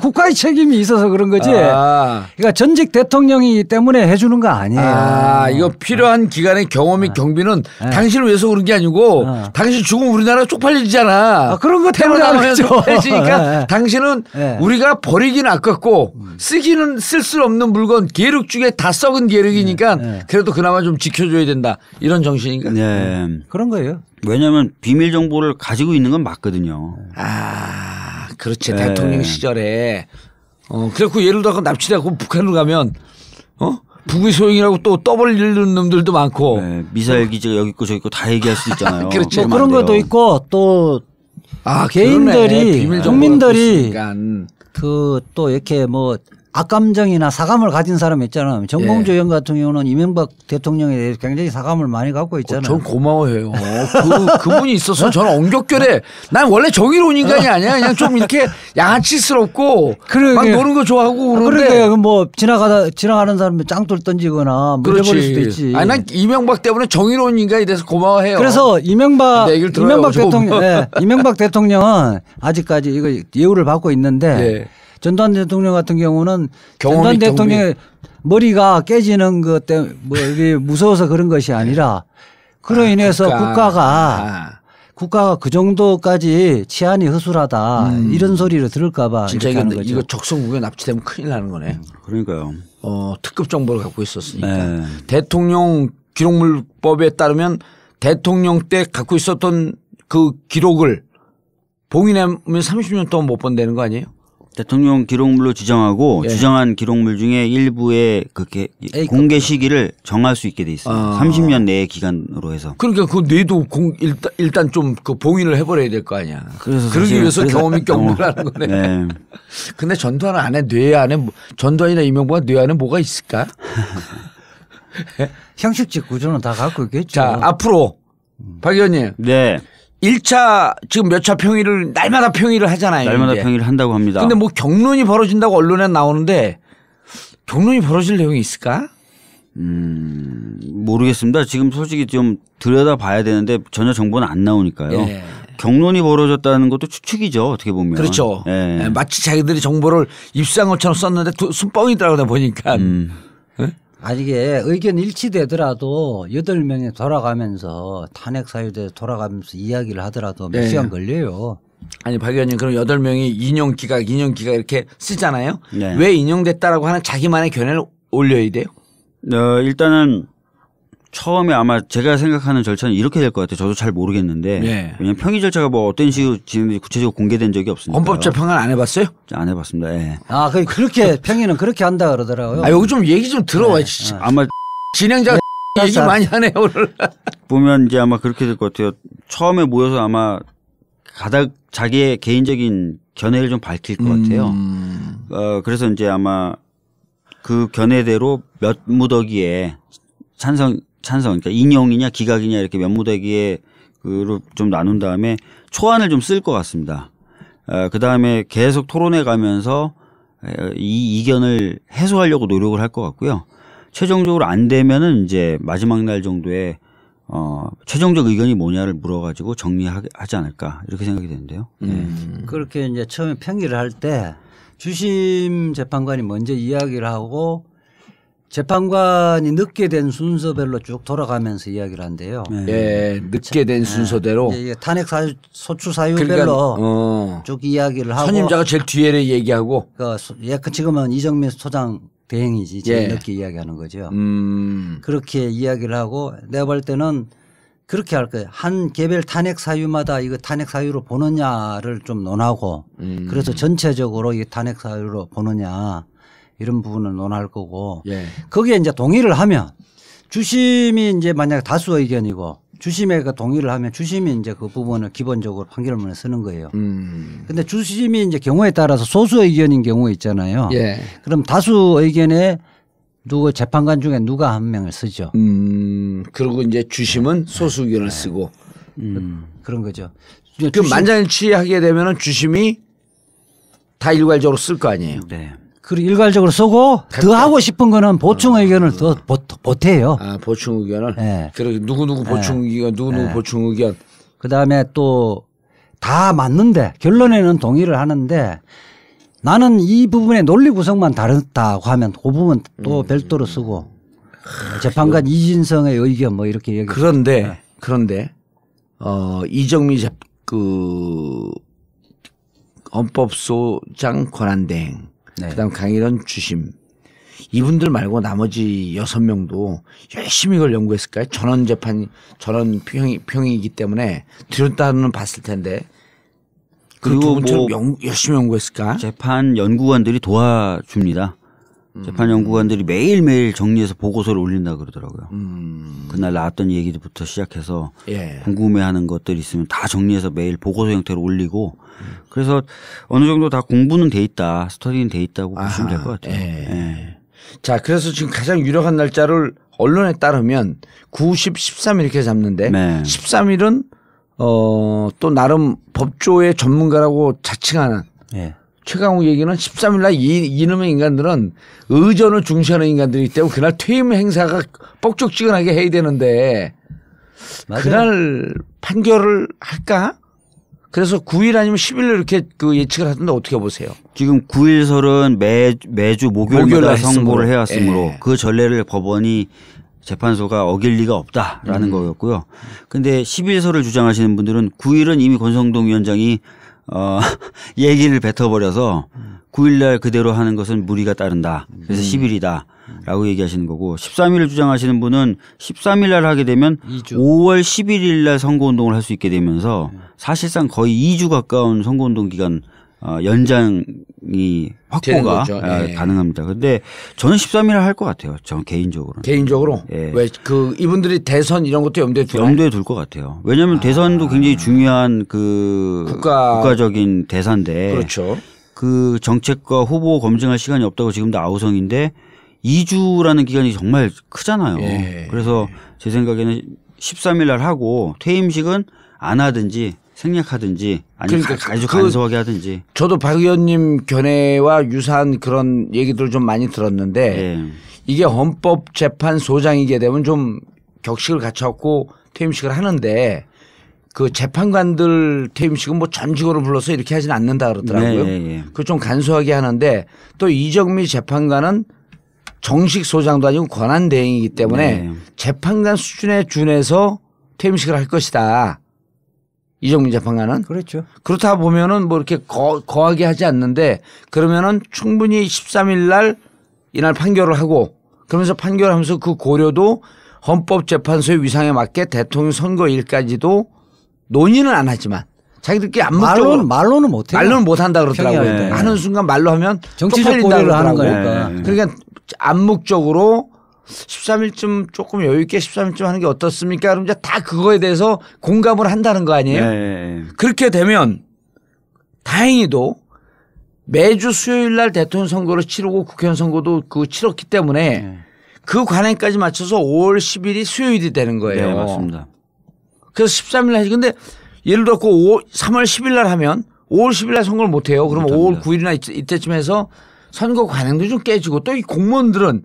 [SPEAKER 3] 국가의 책임이 있어서 그런 거지. 그러니까 전직 대통령이기 때문에 해주는 거 아니에요.
[SPEAKER 1] 이거 필요한 기간의 경호 및 경비는 당신을 위해서 그런 게 아니고 당신 죽으면 우리나라 쪽팔리잖아.
[SPEAKER 3] 그런 거 때문에 하죠.
[SPEAKER 1] 쪽팔리니까 당신은 우리가 버리기는 아깝고 쓰기는 쓸 수 없는 물건 계륵 중에 다 썩은 계륵이니까 그래도 그나마 좀 지켜줘야 된다. 이런 정신인가?
[SPEAKER 3] 그런 거예요.
[SPEAKER 2] 왜냐하면 비밀 정보를 가지고 있는 건 맞거든요.
[SPEAKER 1] 그렇지. 대통령 시절에. 그래갖고 예를 들어 납치돼갖고 북한으로 가면, 북의 소용이라고 또 떠벌리는 놈들도 많고.
[SPEAKER 2] 미사일 기지가 여기 있고 저기 있고 다 얘기할 수 있잖아요.
[SPEAKER 3] 그렇지. 뭐 그런 것도 있고 또 개인들이, 국민들이 또 이렇게 뭐 악감정이나 사감을 가진 사람 있잖아요. 정봉주 의원 같은 경우는 이명박 대통령에 대해서 굉장히 사감을 많이 갖고 있잖아요.
[SPEAKER 1] 전 고마워해요. 그분이 있어서 저는 엉겹결에 난 원래 정의로운 인간이 아니야. 그냥 좀 이렇게 양아치스럽고 막 노는 거 좋아하고 그러는데.
[SPEAKER 3] 그러니까 뭐 지나가는 사람이 짱돌 던지거나 물려버릴 수도 있지.
[SPEAKER 1] 난 이명박 때문에 정의로운 인간이 돼서 고마워해요.
[SPEAKER 3] 그래서 이명박 대통령은 아직까지 이거 예우를 받고 있는데 전두환 대통령 같은 경우는 전두환 대통령의 머리가 깨지는 것 때문에 뭐 이게 무서워서 그런 것이 아니라 그로 인해서 국가가 그 정도까지 치안이 허술하다 이런 소리를 들을까 봐
[SPEAKER 1] 진짜
[SPEAKER 3] 이렇게 하는 거죠.
[SPEAKER 1] 이거 적성국에 납치되면 큰일 나는 거네.
[SPEAKER 2] 그러니까요.
[SPEAKER 1] 특급 정보를 갖고 있었으니까. 대통령 기록물법에 따르면 대통령 때 갖고 있었던 그 기록을 봉인하면 30년 동안 못 본다는 거 아니에요?
[SPEAKER 2] 대통령 기록물로 지정하고 주장한 기록물 중에 일부의 그렇게 공개 시기를 정할 수 있게 돼 있습니다. 30년 내의 기간으로 해서.
[SPEAKER 1] 그러니까 그 뇌도 일단 좀 그 봉인을 해버려야 될 거 아니야. 그래서 그러기 위해서 경험이 경험하는 거네. 네. 근데 전두환 안에 뇌 안에 전두환이나 이명박 뇌 안에 뭐가 있을까?
[SPEAKER 3] 형식적 구조는 다 갖고 있겠죠.
[SPEAKER 1] 자, 앞으로 박 의원님.
[SPEAKER 2] 네.
[SPEAKER 1] 1차 지금 몇 차 평의를 날마다 평의를 하잖아요.
[SPEAKER 2] 날마다
[SPEAKER 1] 이제.
[SPEAKER 2] 평의를 한다고 합니다.
[SPEAKER 1] 근데 뭐 경론이 벌어진다고 언론에 나오는데 경론이 벌어질 내용이 있을까?
[SPEAKER 2] 모르겠습니다. 지금 솔직히 좀 들여다봐야 되는데 전혀 정보는 안 나오니까요. 예. 경론이 벌어졌다는 것도 추측이죠. 어떻게 보면.
[SPEAKER 1] 그렇죠. 예. 마치 자기들이 정보를 입수한 것처럼 썼는데 순뻥이더라고요 보니까. 예?
[SPEAKER 3] 아니 이게 의견 일치되더라도 8명이 돌아가면서 탄핵 사유대에 돌아가면서 이야기를 하더라도 몇 시간 걸려요.
[SPEAKER 1] 아니 박 의원님 그럼 8명이 인용기각 이렇게 쓰잖아요.
[SPEAKER 2] 네.
[SPEAKER 1] 왜 인용됐다라고 하는 자기만의 견해를 올려야 돼요?
[SPEAKER 2] 일단은 처음에 아마 제가 생각하는 절차는 이렇게 될 것 같아요. 저도 잘 모르겠는데 왜냐하면 평의 절차가 뭐 어떤 식으로 진행되는지 구체적으로 공개된 적이 없으니까.
[SPEAKER 1] 헌법재판관 안 해봤어요?
[SPEAKER 2] 안 해봤습니다. 예.
[SPEAKER 3] 아, 그렇게 평의는 그렇게 한다 그러더라고요.
[SPEAKER 1] 아, 여기 좀 얘기 좀 들어와.
[SPEAKER 2] 아마
[SPEAKER 1] 진행자가 얘기 많이 하네요 오늘.
[SPEAKER 2] 보면 이제 아마 그렇게 될 것 같아요. 처음에 모여서 아마 가닥 자기의 개인적인 견해를 좀 밝힐 것 같아요. 그래서 이제 아마 그 견해대로 몇 무더기에 찬성 그러니까 인용이냐 기각이냐 이렇게 몇 무더기에 그로 좀 나눈 다음에 초안을 좀 쓸 것 같습니다. 그 다음에 계속 토론해 가면서 이 이견을 해소하려고 노력을 할 것 같고요. 최종적으로 안 되면은 이제 마지막 날 정도에 최종적 의견이 뭐냐를 물어가지고 정리하지 않을까 이렇게 생각이 되는데요.
[SPEAKER 3] 그렇게 이제 처음에 평의를 할 때 주심 재판관이 먼저 이야기를 하고 재판관이 늦게 된 순서별로 쭉 돌아가면서 이야기를 한대요.
[SPEAKER 1] 네, 늦게 된 순서대로.
[SPEAKER 3] 탄핵 소추 사유별로
[SPEAKER 1] 그러니까,
[SPEAKER 3] 쭉 이야기를 하고.
[SPEAKER 1] 선임자가 제일 뒤에 얘기하고.
[SPEAKER 3] 약간 지금은 이정민 소장 대행이지 제일 늦게 이야기하는 거죠. 그렇게 이야기를 하고 내가 볼 때는 그렇게 할 거예요. 한 개별 탄핵 사유마다 이거 탄핵 사유로 보느냐를 좀 논하고 그래서 전체적으로 이 탄핵 사유로 보느냐 이런 부분을 논할 거고 거기에 이제 동의를 하면 주심이 이제 만약에 다수 의견이고 주심에 동의를 하면 주심이 이제 그 부분을 기본적으로 판결문에 쓰는 거예요. 근데 주심이 이제 경우에 따라서 소수 의견인 경우 있잖아요. 그럼 다수 의견에 누구 재판관 중에 누가 한 명을 쓰죠.
[SPEAKER 1] 그리고 이제 주심은 소수 의견을 쓰고
[SPEAKER 3] 그런 거죠.
[SPEAKER 1] 그 만장일치하게 되면은 주심이 다 일괄적으로 쓸 거 아니에요.
[SPEAKER 3] 네. 그리고 일괄적으로 쓰고 더 하고 싶은 거는 보충 의견을 더 보태요.
[SPEAKER 1] 아, 보충 의견을. 네. 그리고 누구 보충 의견, 누구 보충 의견.
[SPEAKER 3] 그 다음에 또 다 맞는데 결론에는 동의를 하는데 나는 이 부분의 논리 구성만 다르다고 하면 그 부분 또 별도로 쓰고 재판관 이진성의 의견 뭐 이렇게 얘기.
[SPEAKER 1] 그런데 이정미 헌법소장 권한대행, 그다음 강일원 주심 이분들 말고 나머지 6명도 열심히 이걸 연구했을까요? 전원 평의이기 때문에 뒤로따는 봤을 텐데.
[SPEAKER 2] 그리고 뭐
[SPEAKER 1] 열심히 연구했을까?
[SPEAKER 2] 재판 연구관들이 도와줍니다. 재판 연구관들이 매일매일 정리해서 보고서를 올린다 그러더라고요. 그날 나왔던 얘기부터 시작해서 궁금해하는 것들이 있으면 다 정리해서 매일 보고서 형태로 올리고 그래서 어느 정도 다 공부는 돼 있다, 스터디는 돼 있다고 보시면 될 것 같아요.
[SPEAKER 1] 자, 그래서 지금 가장 유력한 날짜를 언론에 따르면 9, 10, 13 이렇게 잡는데 13일은 또 나름 법조의 전문가라고 자칭하는 최강욱 얘기는 13일 날 이놈의 인간들은 의전을 중시하는 인간들이기 때문에 그날 퇴임 행사가 뻑적지근하게 해야 되는데 그날 판결을 할까? 그래서 9일 아니면 10일로 이렇게 그 예측을 하던데 어떻게 보세요?
[SPEAKER 2] 지금 9일설은 매주 목요일마다 선고를 해왔으므로 그 전례를 법원이 재판소가 어길 리가 없다라는 거였고요. 근데 10일설을 주장하시는 분들은 9일은 이미 권성동 위원장이 얘기를 뱉어버려서 9일날 그대로 하는 것은 무리가 따른다. 그래서 10일이다. 라고 얘기하시는 거고 13일을 주장하시는 분은 13일날 하게 되면 5월 11일날 선거운동을 할 수 있게 되면서 사실상 거의 2주 가까운 선거운동 기간 연장이 확보가 가능합니다. 근데 저는 13일 할 것 같아요. 저는 개인적으로는.
[SPEAKER 1] 개인적으로?
[SPEAKER 2] 예.
[SPEAKER 1] 왜 그 이분들이 대선 이런 것도 염두에 두나요?
[SPEAKER 2] 염두에 둘 것 같아요. 왜냐하면 대선도 굉장히 중요한 그 국가적인 대사인데.
[SPEAKER 1] 그렇죠.
[SPEAKER 2] 그 정책과 후보 검증할 시간이 없다고 지금도 아우성인데 2주라는 기간이 정말 크잖아요.
[SPEAKER 1] 예.
[SPEAKER 2] 그래서 제 생각에는 13일 날 하고 퇴임식은 안 하든지 생략하든지 아니면
[SPEAKER 1] 그러니까
[SPEAKER 2] 아주 간소하게 하든지.
[SPEAKER 1] 저도 박 의원님 견해와 유사한 그런 얘기들을 좀 많이 들었는데
[SPEAKER 2] 예.
[SPEAKER 1] 이게 헌법재판소장이게 되면 좀 격식을 갖춰갖고 퇴임식을 하는데 그 재판관들 퇴임식은 뭐 전 직원을 불러서 이렇게 하지는 않는다 그러더라고요.
[SPEAKER 2] 네.
[SPEAKER 1] 그걸 좀 간소하게 하는데 또 이정미 재판관은 정식 소장도 아니고 권한대행이기 때문에 재판관 수준에 준해서 퇴임식을 할 것이다. 이정민 재판관은.
[SPEAKER 3] 그렇죠.
[SPEAKER 1] 그렇다 보면은 뭐 이렇게 거하게 하지 않는데 그러면은 충분히 13일 날 이날 판결을 하고 그러면서 판결하면서 그 고려도 헌법재판소의 위상에 맞게 대통령 선거일까지도 논의는 안 하지만 자기들끼리 암묵적으로
[SPEAKER 3] 말로는 못해요.
[SPEAKER 1] 말로는 못 한다 그러더라고요.
[SPEAKER 3] 네.
[SPEAKER 1] 하는 순간 말로 하면
[SPEAKER 3] 정치적 고려를 하는 거니까.
[SPEAKER 1] 그러니까 암묵적으로 13일쯤 조금 여유 있게 13일쯤 하는 게 어떻습니까? 그럼 이제 다 그거에 대해서 공감을 한다는 거 아니에요?
[SPEAKER 2] 네.
[SPEAKER 1] 그렇게 되면 다행히도 매주 수요일 날 대통령 선거를 치르고 국회의원 선거도 그 치렀기 때문에 그 관행까지 맞춰서 5월 10일이 수요일이 되는 거예요.
[SPEAKER 2] 네, 맞습니다.
[SPEAKER 1] 그래서 13일 날 하지. 근데 예를 들어 3월 10일 날 하면 5월 10일 날 선거를 못 해요. 그러면 5월 9일이나 이때쯤 해서 선거 관행도 좀 깨지고 또 이 공무원들은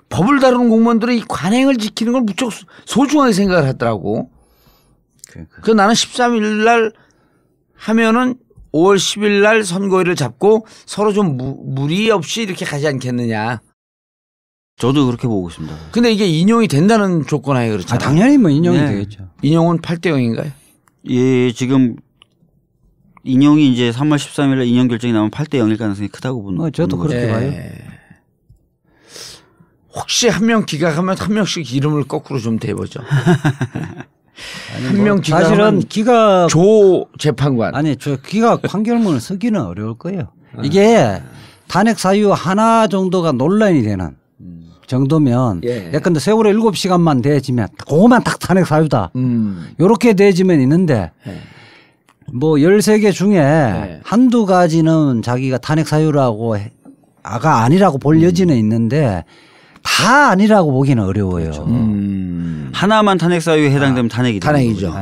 [SPEAKER 1] 법을 다루는 이 관행을 지키는 걸 무척 소중하게 생각을 하더라고. 그래서 나는 13일 날 하면은 5월 10일 날 선거일을 잡고 서로 좀 무리 없이 이렇게 가지 않겠느냐.
[SPEAKER 2] 저도 그렇게 보고 있습니다.
[SPEAKER 1] 근데 이게 인용이 된다는 조건 하에 그렇잖아요.
[SPEAKER 3] 당연히 뭐 인용이 되겠죠.
[SPEAKER 1] 인용은 8대 0인가요?
[SPEAKER 2] 예, 지금 인용이 이제 3월 13일 날 인용 결정이 나오면 8대 0일 가능성이 크다고 보는.
[SPEAKER 3] 저도 그렇게 봐요.
[SPEAKER 1] 혹시 한 명 기각하면 한 명씩 이름을 거꾸로 좀 대보죠. 한 명
[SPEAKER 3] 사실은 기각
[SPEAKER 1] 조 재판관.
[SPEAKER 3] 아니 저 기각 판결문을 쓰기는 어려울 거예요. 이게 탄핵 사유 하나 정도가 논란이 되는 정도면 예컨대 세월호 7시간만 대지면 그거만 딱 탄핵 사유다. 요렇게 대지면 있는데 뭐 13개 중에 한두 가지는 자기가 탄핵 사유라고 아니라고 볼 여지는 있는데 다 아니라고 보기는 어려워요.
[SPEAKER 2] 그렇죠. 하나만 탄핵 사유에 해당되면
[SPEAKER 1] 탄핵이죠.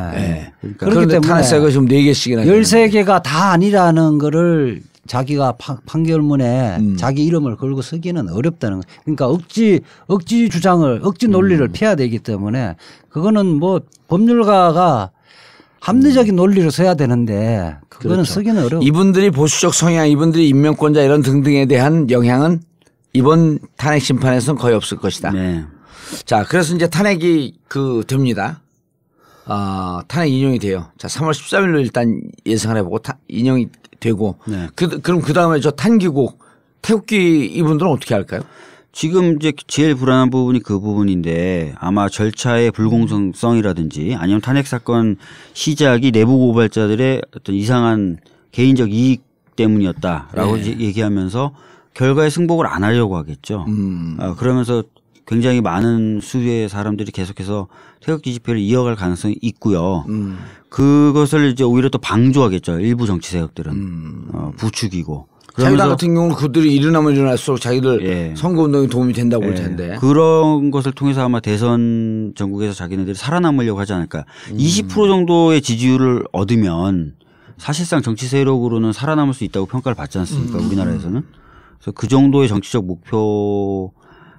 [SPEAKER 3] 그렇기 때문에
[SPEAKER 1] 탄핵 사유가 지금 4개씩이나
[SPEAKER 3] 13개가 다 아니라는 거를 자기가 판결문에 자기 이름을 걸고 쓰기는 어렵다는 거예요. 그러니까 억지 주장을 억지 논리를 피해야 되기 때문에 그거는 뭐 법률가가 합리적인 논리를 써야 되는데 그거는
[SPEAKER 1] 그렇죠.
[SPEAKER 3] 쓰기는 어려워.
[SPEAKER 1] 이분들이 보수적 성향, 이분들이 인명권자 이런 등등에 대한 영향은 이번 탄핵 심판에서는 거의 없을 것이다.
[SPEAKER 2] 네.
[SPEAKER 1] 자, 그래서 이제 탄핵이 됩니다. 탄핵 인용이 돼요. 자, 3월 13일로 일단 예상을 해보고 인용이 되고. 그럼 그 다음에 저 탄기국 태극기 이분들은 어떻게 할까요?
[SPEAKER 2] 지금 이제 제일 불안한 부분이 그 부분인데 아마 절차의 불공정성이라든지 아니면 탄핵 사건 시작이 내부 고발자들의 어떤 이상한 개인적 이익 때문이었다라고 얘기하면서 결과에 승복을 안 하려고 하겠죠. 그러면서 굉장히 많은 수의 사람들이 계속해서 태극기 집회를 이어갈 가능성이 있고요. 그것을 이제 오히려 또 방조하겠죠. 일부 정치 세력들은 부추기고.
[SPEAKER 1] 자유당 같은 경우는 그들이 일어나면 일어날수록 자기들 선거운동에 도움이 된다고 볼 텐데.
[SPEAKER 2] 그런 것을 통해서 아마 대선 전국에서 자기네들이 살아남으려고 하지 않을까. 20% 정도의 지지율을 얻으면 사실상 정치 세력으로는 살아남을 수 있다고 평가를 받지 않습니까? 우리나라에서는. 그래서 그 정도의 정치적 목표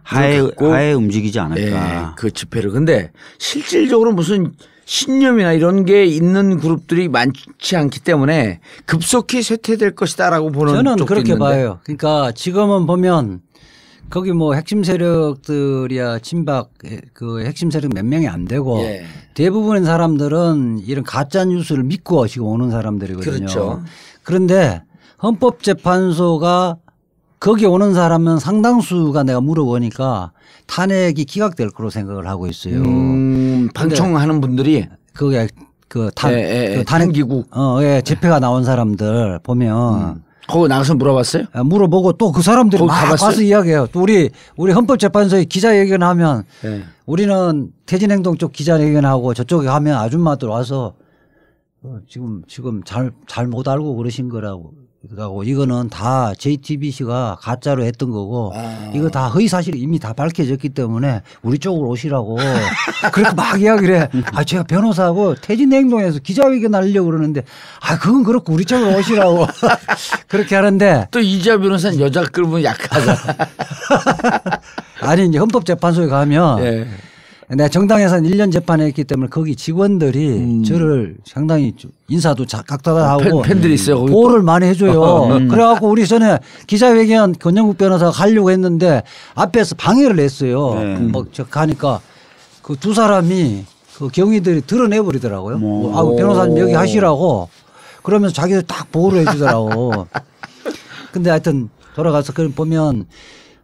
[SPEAKER 2] 하에 움직이지 않을까.
[SPEAKER 1] 그 집회를. 근데 실질적으로 무슨 신념이나 이런 게 있는 그룹들이 많지 않기 때문에 급속히 쇠퇴될 것이다라고 보는
[SPEAKER 3] 저는
[SPEAKER 1] 쪽도
[SPEAKER 3] 그렇게
[SPEAKER 1] 있는데.
[SPEAKER 3] 봐요. 그러니까 지금은 보면 거기 뭐 핵심 세력들이야 친박 그 핵심 세력 몇 명이 안 되고 대부분의 사람들은 이런 가짜 뉴스를 믿고 지금 오는 사람들이거든요.
[SPEAKER 1] 그렇죠.
[SPEAKER 3] 그런데 헌법재판소가 거기 오는 사람은 상당수가 내가 물어보니까 탄핵이 기각될 거로 생각을 하고 있어요.
[SPEAKER 1] 방청하는 분들이
[SPEAKER 3] 그게 그 탄핵기국 집회가 나온 사람들 보면
[SPEAKER 1] 거기 나가서 물어봤어요?
[SPEAKER 3] 물어보고 또 그 사람들이 막 가서 이야기해요. 또 우리 헌법재판소에 기자회견하면 우리는 퇴진행동 쪽 기자회견하고 저쪽에 가면 아줌마들 와서 지금 잘 못 알고 그러신 거라고. 이거는 다 JTBC가 가짜로 했던 거고 이거 다 허위 사실이 이미 다 밝혀졌기 때문에 우리 쪽으로 오시라고 그렇게 막 이야기를 해. 제가 변호사하고 퇴진행동에서 기자회견 하려고 그러는데 그건 그렇고 우리 쪽으로 오시라고 그렇게 하는데
[SPEAKER 1] 또 이지아 변호사는 여자 끌면 약하잖아.
[SPEAKER 3] 아니 이제 헌법재판소에 가면 내가 정당에서는 1년 재판했기 때문에 거기 직원들이 저를 상당히 인사도 각다하고
[SPEAKER 1] 팬들이 있어요.
[SPEAKER 3] 보호를 많이 해줘요. 그래갖고 우리 전에 기자회견 권영국 변호사가 가려고 했는데 앞에서 방해를 했어요. 저 가니까 그 두 사람이 그 경위들이 드러내버리더라고요. 변호사님 여기 하시라고 그러면서 자기들 딱 보호를 해주더라고. 근데 하여튼 돌아가서 그걸 보면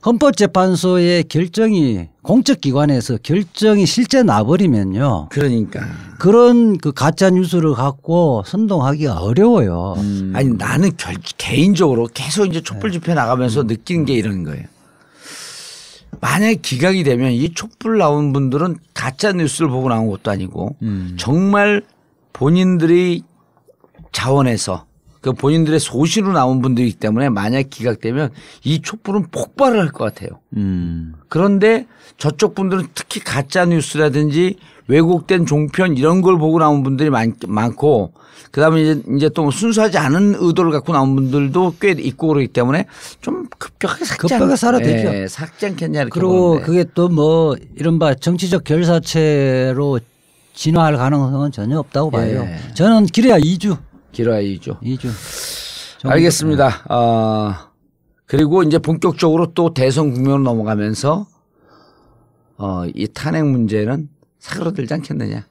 [SPEAKER 3] 헌법재판소의 결정이 공적 기관에서 결정이 실제 나버리면요.
[SPEAKER 1] 그러니까
[SPEAKER 3] 그런 그 가짜 뉴스를 갖고 선동하기가 어려워요.
[SPEAKER 1] 아니 나는 개인적으로 계속 이제 촛불 집회 나가면서 느끼는 게 이런 거예요. 만약에 기각이 되면 이 촛불 나온 분들은 가짜 뉴스를 보고 나온 것도 아니고 정말 본인들이 자원해서 그 본인들의 소신으로 나온 분들이기 때문에 만약 기각되면 이 촛불은 폭발을 할 것 같아요. 그런데 저쪽 분들은 특히 가짜 뉴스라든지 왜곡된 종편 이런 걸 보고 나온 분들이 많고 그다음에 이제 또 순수하지 않은 의도를 갖고 나온 분들도 꽤 있고 그러기 때문에 좀 급격하게
[SPEAKER 3] 살아되죠.
[SPEAKER 1] 삭지 않겠냐 이렇게
[SPEAKER 3] 그리고
[SPEAKER 1] 보는데.
[SPEAKER 3] 그게 또 뭐 이른바 정치적 결사체로 진화할 가능성은 전혀 없다고 봐요. 저는 길어야 2주.
[SPEAKER 1] 길어야 2주. 알겠습니다. 그리고 이제 본격적으로 또 대선 국면으로 넘어가면서 이 탄핵 문제는 사그러들지 않겠느냐.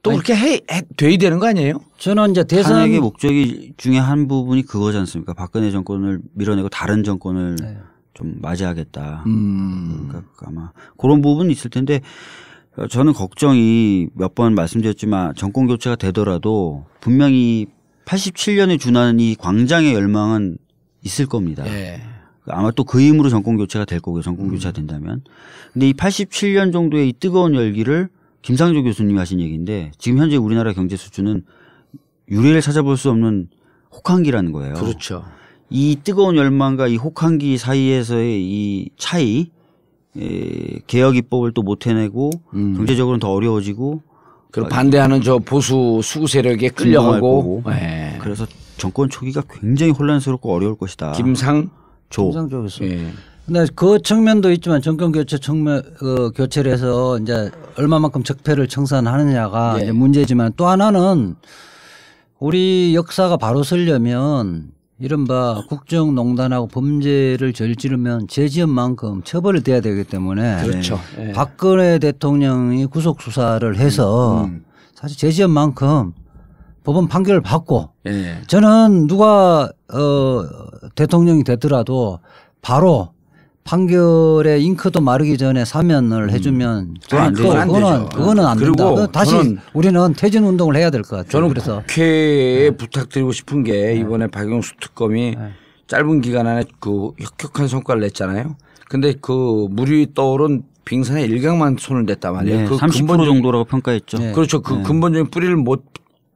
[SPEAKER 1] 또 그렇게 돼야 되는 거 아니에요?
[SPEAKER 3] 저는 이제
[SPEAKER 2] 탄핵의 목적이 중에 한 부분이 그거지 않습니까? 박근혜 정권을 밀어내고 다른 정권을 좀 맞이하겠다. 그러니까 아마 그런 부분이 있을 텐데 저는 걱정이 몇 번 말씀드렸지만 정권 교체가 되더라도 분명히 87년에 준하는 이 광장의 열망은 있을 겁니다. 아마 또 그 힘으로 정권 교체가 될 거고요. 정권 교체가 된다면. 근데 이 87년 정도의 이 뜨거운 열기를 김상조 교수님이 하신 얘기인데 지금 현재 우리나라 경제 수준은 유례를 찾아볼 수 없는 혹한기라는 거예요.
[SPEAKER 1] 그렇죠.
[SPEAKER 2] 이 뜨거운 열망과 이 혹한기 사이에서의 이 차이 개혁 입법을 또 못 해내고 경제적으로는 더 어려워지고
[SPEAKER 1] 그리고 반대하는 저 보수 수구 세력에 끌려가고
[SPEAKER 2] 그래서 정권 초기가 굉장히 혼란스럽고 어려울 것이다.
[SPEAKER 3] 김상조 교수. 근데 그 측면도 있지만 정권 교체 교체를 해서 이제 얼마만큼 적폐를 청산하느냐가 이제 문제지만 또 하나는 우리 역사가 바로 서려면 이른바 국정농단하고 범죄를 저지르면 죄지은 만큼 처벌이 돼야 되기 때문에
[SPEAKER 1] 그렇죠.
[SPEAKER 3] 박근혜 대통령이 구속 수사를 해서 사실 죄지은 만큼 법원 판결을 받고 저는 누가 대통령이 되더라도 바로 판결의 잉크도 마르기 전에 사면을 해주면 그거는 안 된다. 다시 우리는 퇴진 운동을 해야 될 것 같아요.
[SPEAKER 1] 저는
[SPEAKER 3] 그래서
[SPEAKER 1] 국회에 부탁드리고 싶은 게 이번에 박영수 특검이 짧은 기간 안에 그 혁혁한 성과를 냈잖아요. 근데 그 물이 떠오른 빙산의 일각만 손을 댔단 말이에요.
[SPEAKER 2] 그 30% 정도라고 평가했죠.
[SPEAKER 1] 그렇죠. 그 근본적인 뿌리를 못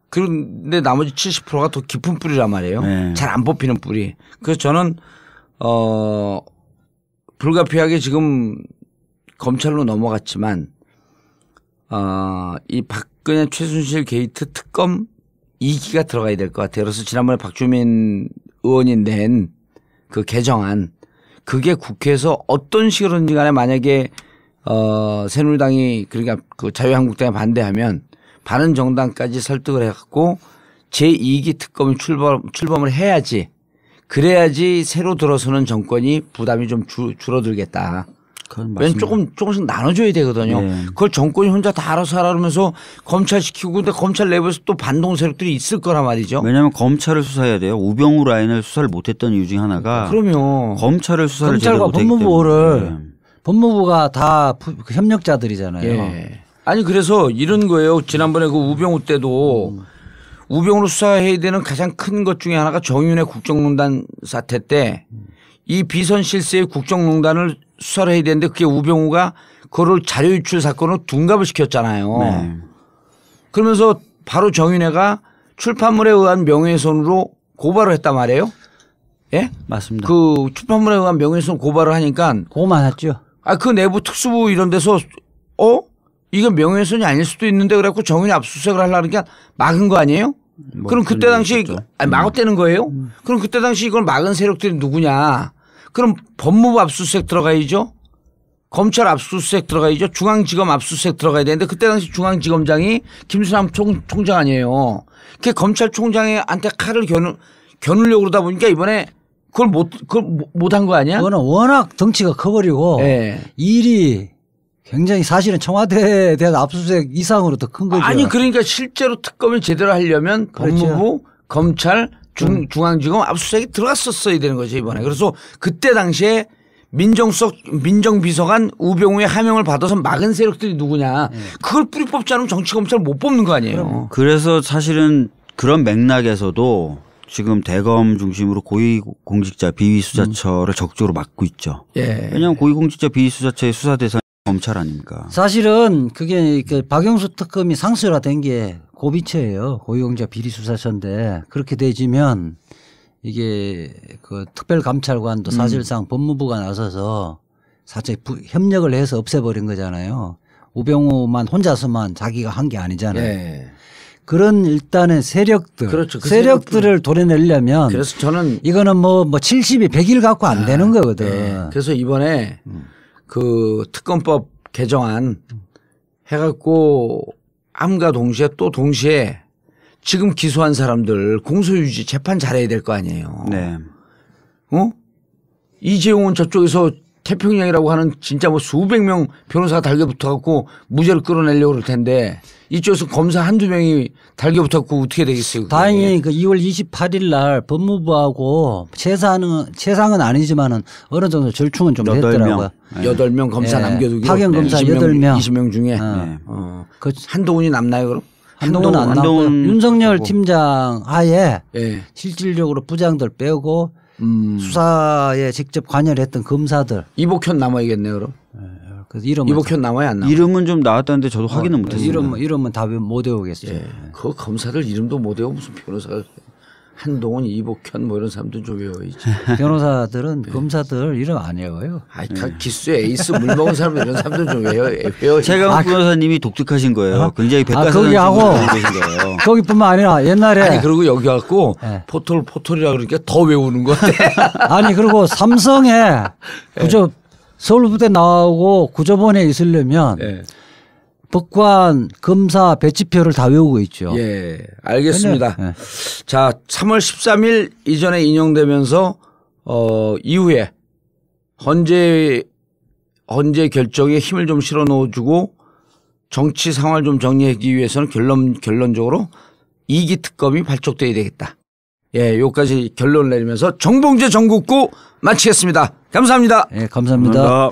[SPEAKER 1] 그런데 나머지 70%가 더 깊은 뿌리란 말이에요. 잘 안 뽑히는 뿌리. 그래서 저는 불가피하게 지금 검찰로 넘어갔지만 이 박근혜 최순실 게이트 특검 2기가 들어가야 될 것 같아요. 그래서 지난번에 박주민 의원이 낸 그 개정안 그게 국회에서 어떤 식으로든지 간에 만약에 새누리당이 그러니까 그 자유한국당이 반대하면 바른정당까지 설득을 해갖고 제2기 특검이 출범을 해야지. 그래야지 새로 들어서는 정권이 부담이 좀 줄어들겠다. 왜냐면 조금씩 나눠줘야 되거든요. 그걸 정권이 혼자 다 알아서 하라면서 검찰 시키고 근데 검찰 내부에서 또 반동 세력들이 있을 거란 말이죠.
[SPEAKER 2] 왜냐하면 검찰을 수사해야 돼요. 우병우 라인을 수사를 못했던 이유 중에 하나가
[SPEAKER 1] 그럼요.
[SPEAKER 2] 검찰을 수사를
[SPEAKER 3] 검찰과 법무부를 법무부가 다 협력자들이잖아요.
[SPEAKER 1] 아니 그래서 이런 거예요. 지난번에 그 우병우 때도 우병우로 수사해야 되는 가장 큰 것 중에 하나가 정윤회 국정농단 사태 때 이 비선 실세의 국정농단을 수사를 해야 되는데 그게 우병우가 그거를 자료 유출 사건으로 둔갑을 시켰잖아요. 네. 그러면서 바로 정윤회가 출판물에 의한 명예훼손으로 고발을 했단 말이에요. 예?
[SPEAKER 3] 맞습니다.
[SPEAKER 1] 그 출판물에 의한 명예훼손 고발을 하니까
[SPEAKER 3] 그거만 했죠.
[SPEAKER 1] 그 내부 특수부 이런 데서 이건 명예훼손이 아닐 수도 있는데 그래갖고 정윤회 압수수색을 하려니까 막은 거 아니에요? 그럼 그때 당시 막았다는 거예요? 그럼 그때 당시 이걸 막은 세력들이 누구냐? 그럼 법무부 압수수색 들어가야죠. 검찰 압수수색 들어가야죠. 중앙지검 압수수색 들어가야 되는데 그때 당시 중앙지검장이 김수남 총장 아니에요. 그 검찰총장한테 칼을 겨누려고 그러다 보니까 이번에 그걸 못한 거 아니야?
[SPEAKER 3] 그거는 워낙 덩치가 커버리고 네. 일이 굉장히 사실은 청와대에 대한 압수수색 이상으로 더 큰 거죠.
[SPEAKER 1] 아니 그러니까 실제로 특검을 제대로 하려면 그렇죠. 법무부, 검찰, 중앙지검 압수수색이 들어갔었어야 되는 거죠 이번에. 그래서 그때 당시에 민정비서관 우병우의 하명을 받아서 막은 세력들이 누구냐. 그걸 뿌리 뽑지 않으면 정치검찰 못 뽑는 거 아니에요.
[SPEAKER 2] 그래서 사실은 그런 맥락에서도 지금 대검 중심으로 고위공직자 비위수사처를 적극적으로 막고 있죠. 예. 왜냐하면 고위공직자 비위수사처의 수사 대상이 검찰 아닙니까?
[SPEAKER 3] 사실은 그게 박영수 특검이 상수화된 게 고비처예요. 고위공직자 비리수사처인데 그렇게 되지면 이게 그 특별감찰관도 사실상 법무부가 나서서 사실 협력을 해서 없애버린 거잖아요. 우병우만 혼자서만 자기가 한 게 아니잖아요. 네. 그런 일단의 세력들, 그렇죠. 그 세력들을 도려내려면
[SPEAKER 1] 그래서 저는
[SPEAKER 3] 이거는 뭐 70이 100일 갖고 안 되는 거거든.
[SPEAKER 1] 네. 그래서 이번에 그 특검법 개정안 해갖고 암과 동시에 지금 기소한 사람들 공소유지 재판 잘해야 될 거 아니에요. 네. 이재용은 저쪽에서 태평양이라고 하는 진짜 뭐 수백 명 변호사가 달게 붙어갖고 무죄를 끌어내려고 그럴 텐데 이쪽에서 검사 한두 명이 달게 붙어갖고 어떻게 되겠어요? 그게.
[SPEAKER 3] 다행히 그 2월 28일 날 법무부하고 최상은 아니지만은 어느 정도 절충은 좀 됐더라고요.
[SPEAKER 1] 8명 검사
[SPEAKER 3] 네.
[SPEAKER 1] 남겨두기로.
[SPEAKER 3] 파견 검사 8명.
[SPEAKER 1] 20명 중에. 네.
[SPEAKER 3] 그
[SPEAKER 1] 한동훈이 남나요 그럼?
[SPEAKER 3] 한동훈은 안 나오고 윤석열 팀장 하에 네. 실질적으로 부장들 빼고 수사에 직접 관여를 했던 검사들.
[SPEAKER 1] 이복현 남아야겠네요 그럼.
[SPEAKER 3] 그래서 이름은
[SPEAKER 1] 이복현 남아야 안 나와?
[SPEAKER 2] 이름은 좀 나왔다는데 저도 확인은 못했어요.
[SPEAKER 3] 이름은 다 못 외우겠어요.
[SPEAKER 1] 예. 그 검사들 이름도 못 외우고 무슨 변호사가 한동훈, 이복현 뭐 이런 사람들 좀 외워야지.
[SPEAKER 3] 변호사들은 검사들 이름 안 외워요.
[SPEAKER 1] 각 기수의 에이스 물 먹은 사람 이런 사람들 좀 외워야지.
[SPEAKER 2] 최강욱 변호사님이 독특하신 거예요. 굉장히
[SPEAKER 3] 거기 하고 거기뿐만 아니라 옛날에
[SPEAKER 1] 아니 그리고 여기 갖고 네. 포털이라 그러니까 더 외우는 것 같아.
[SPEAKER 3] 아니 그리고 삼성에 구조 서울부대 나오고 구조본에 있으려면 네. 법관, 검사, 배치표를 다 외우고 있죠.
[SPEAKER 1] 예, 알겠습니다. 네. 자, 3월 13일 이전에 인용되면서 이후에 헌재 결정에 힘을 좀 실어 넣어주고 정치 상황을 좀 정리하기 위해서는 결론적으로 2기 특검이 발족돼야 되겠다. 예, 여기까지 결론을 내리면서 정봉재 전국구 마치겠습니다. 감사합니다.
[SPEAKER 3] 예, 감사합니다.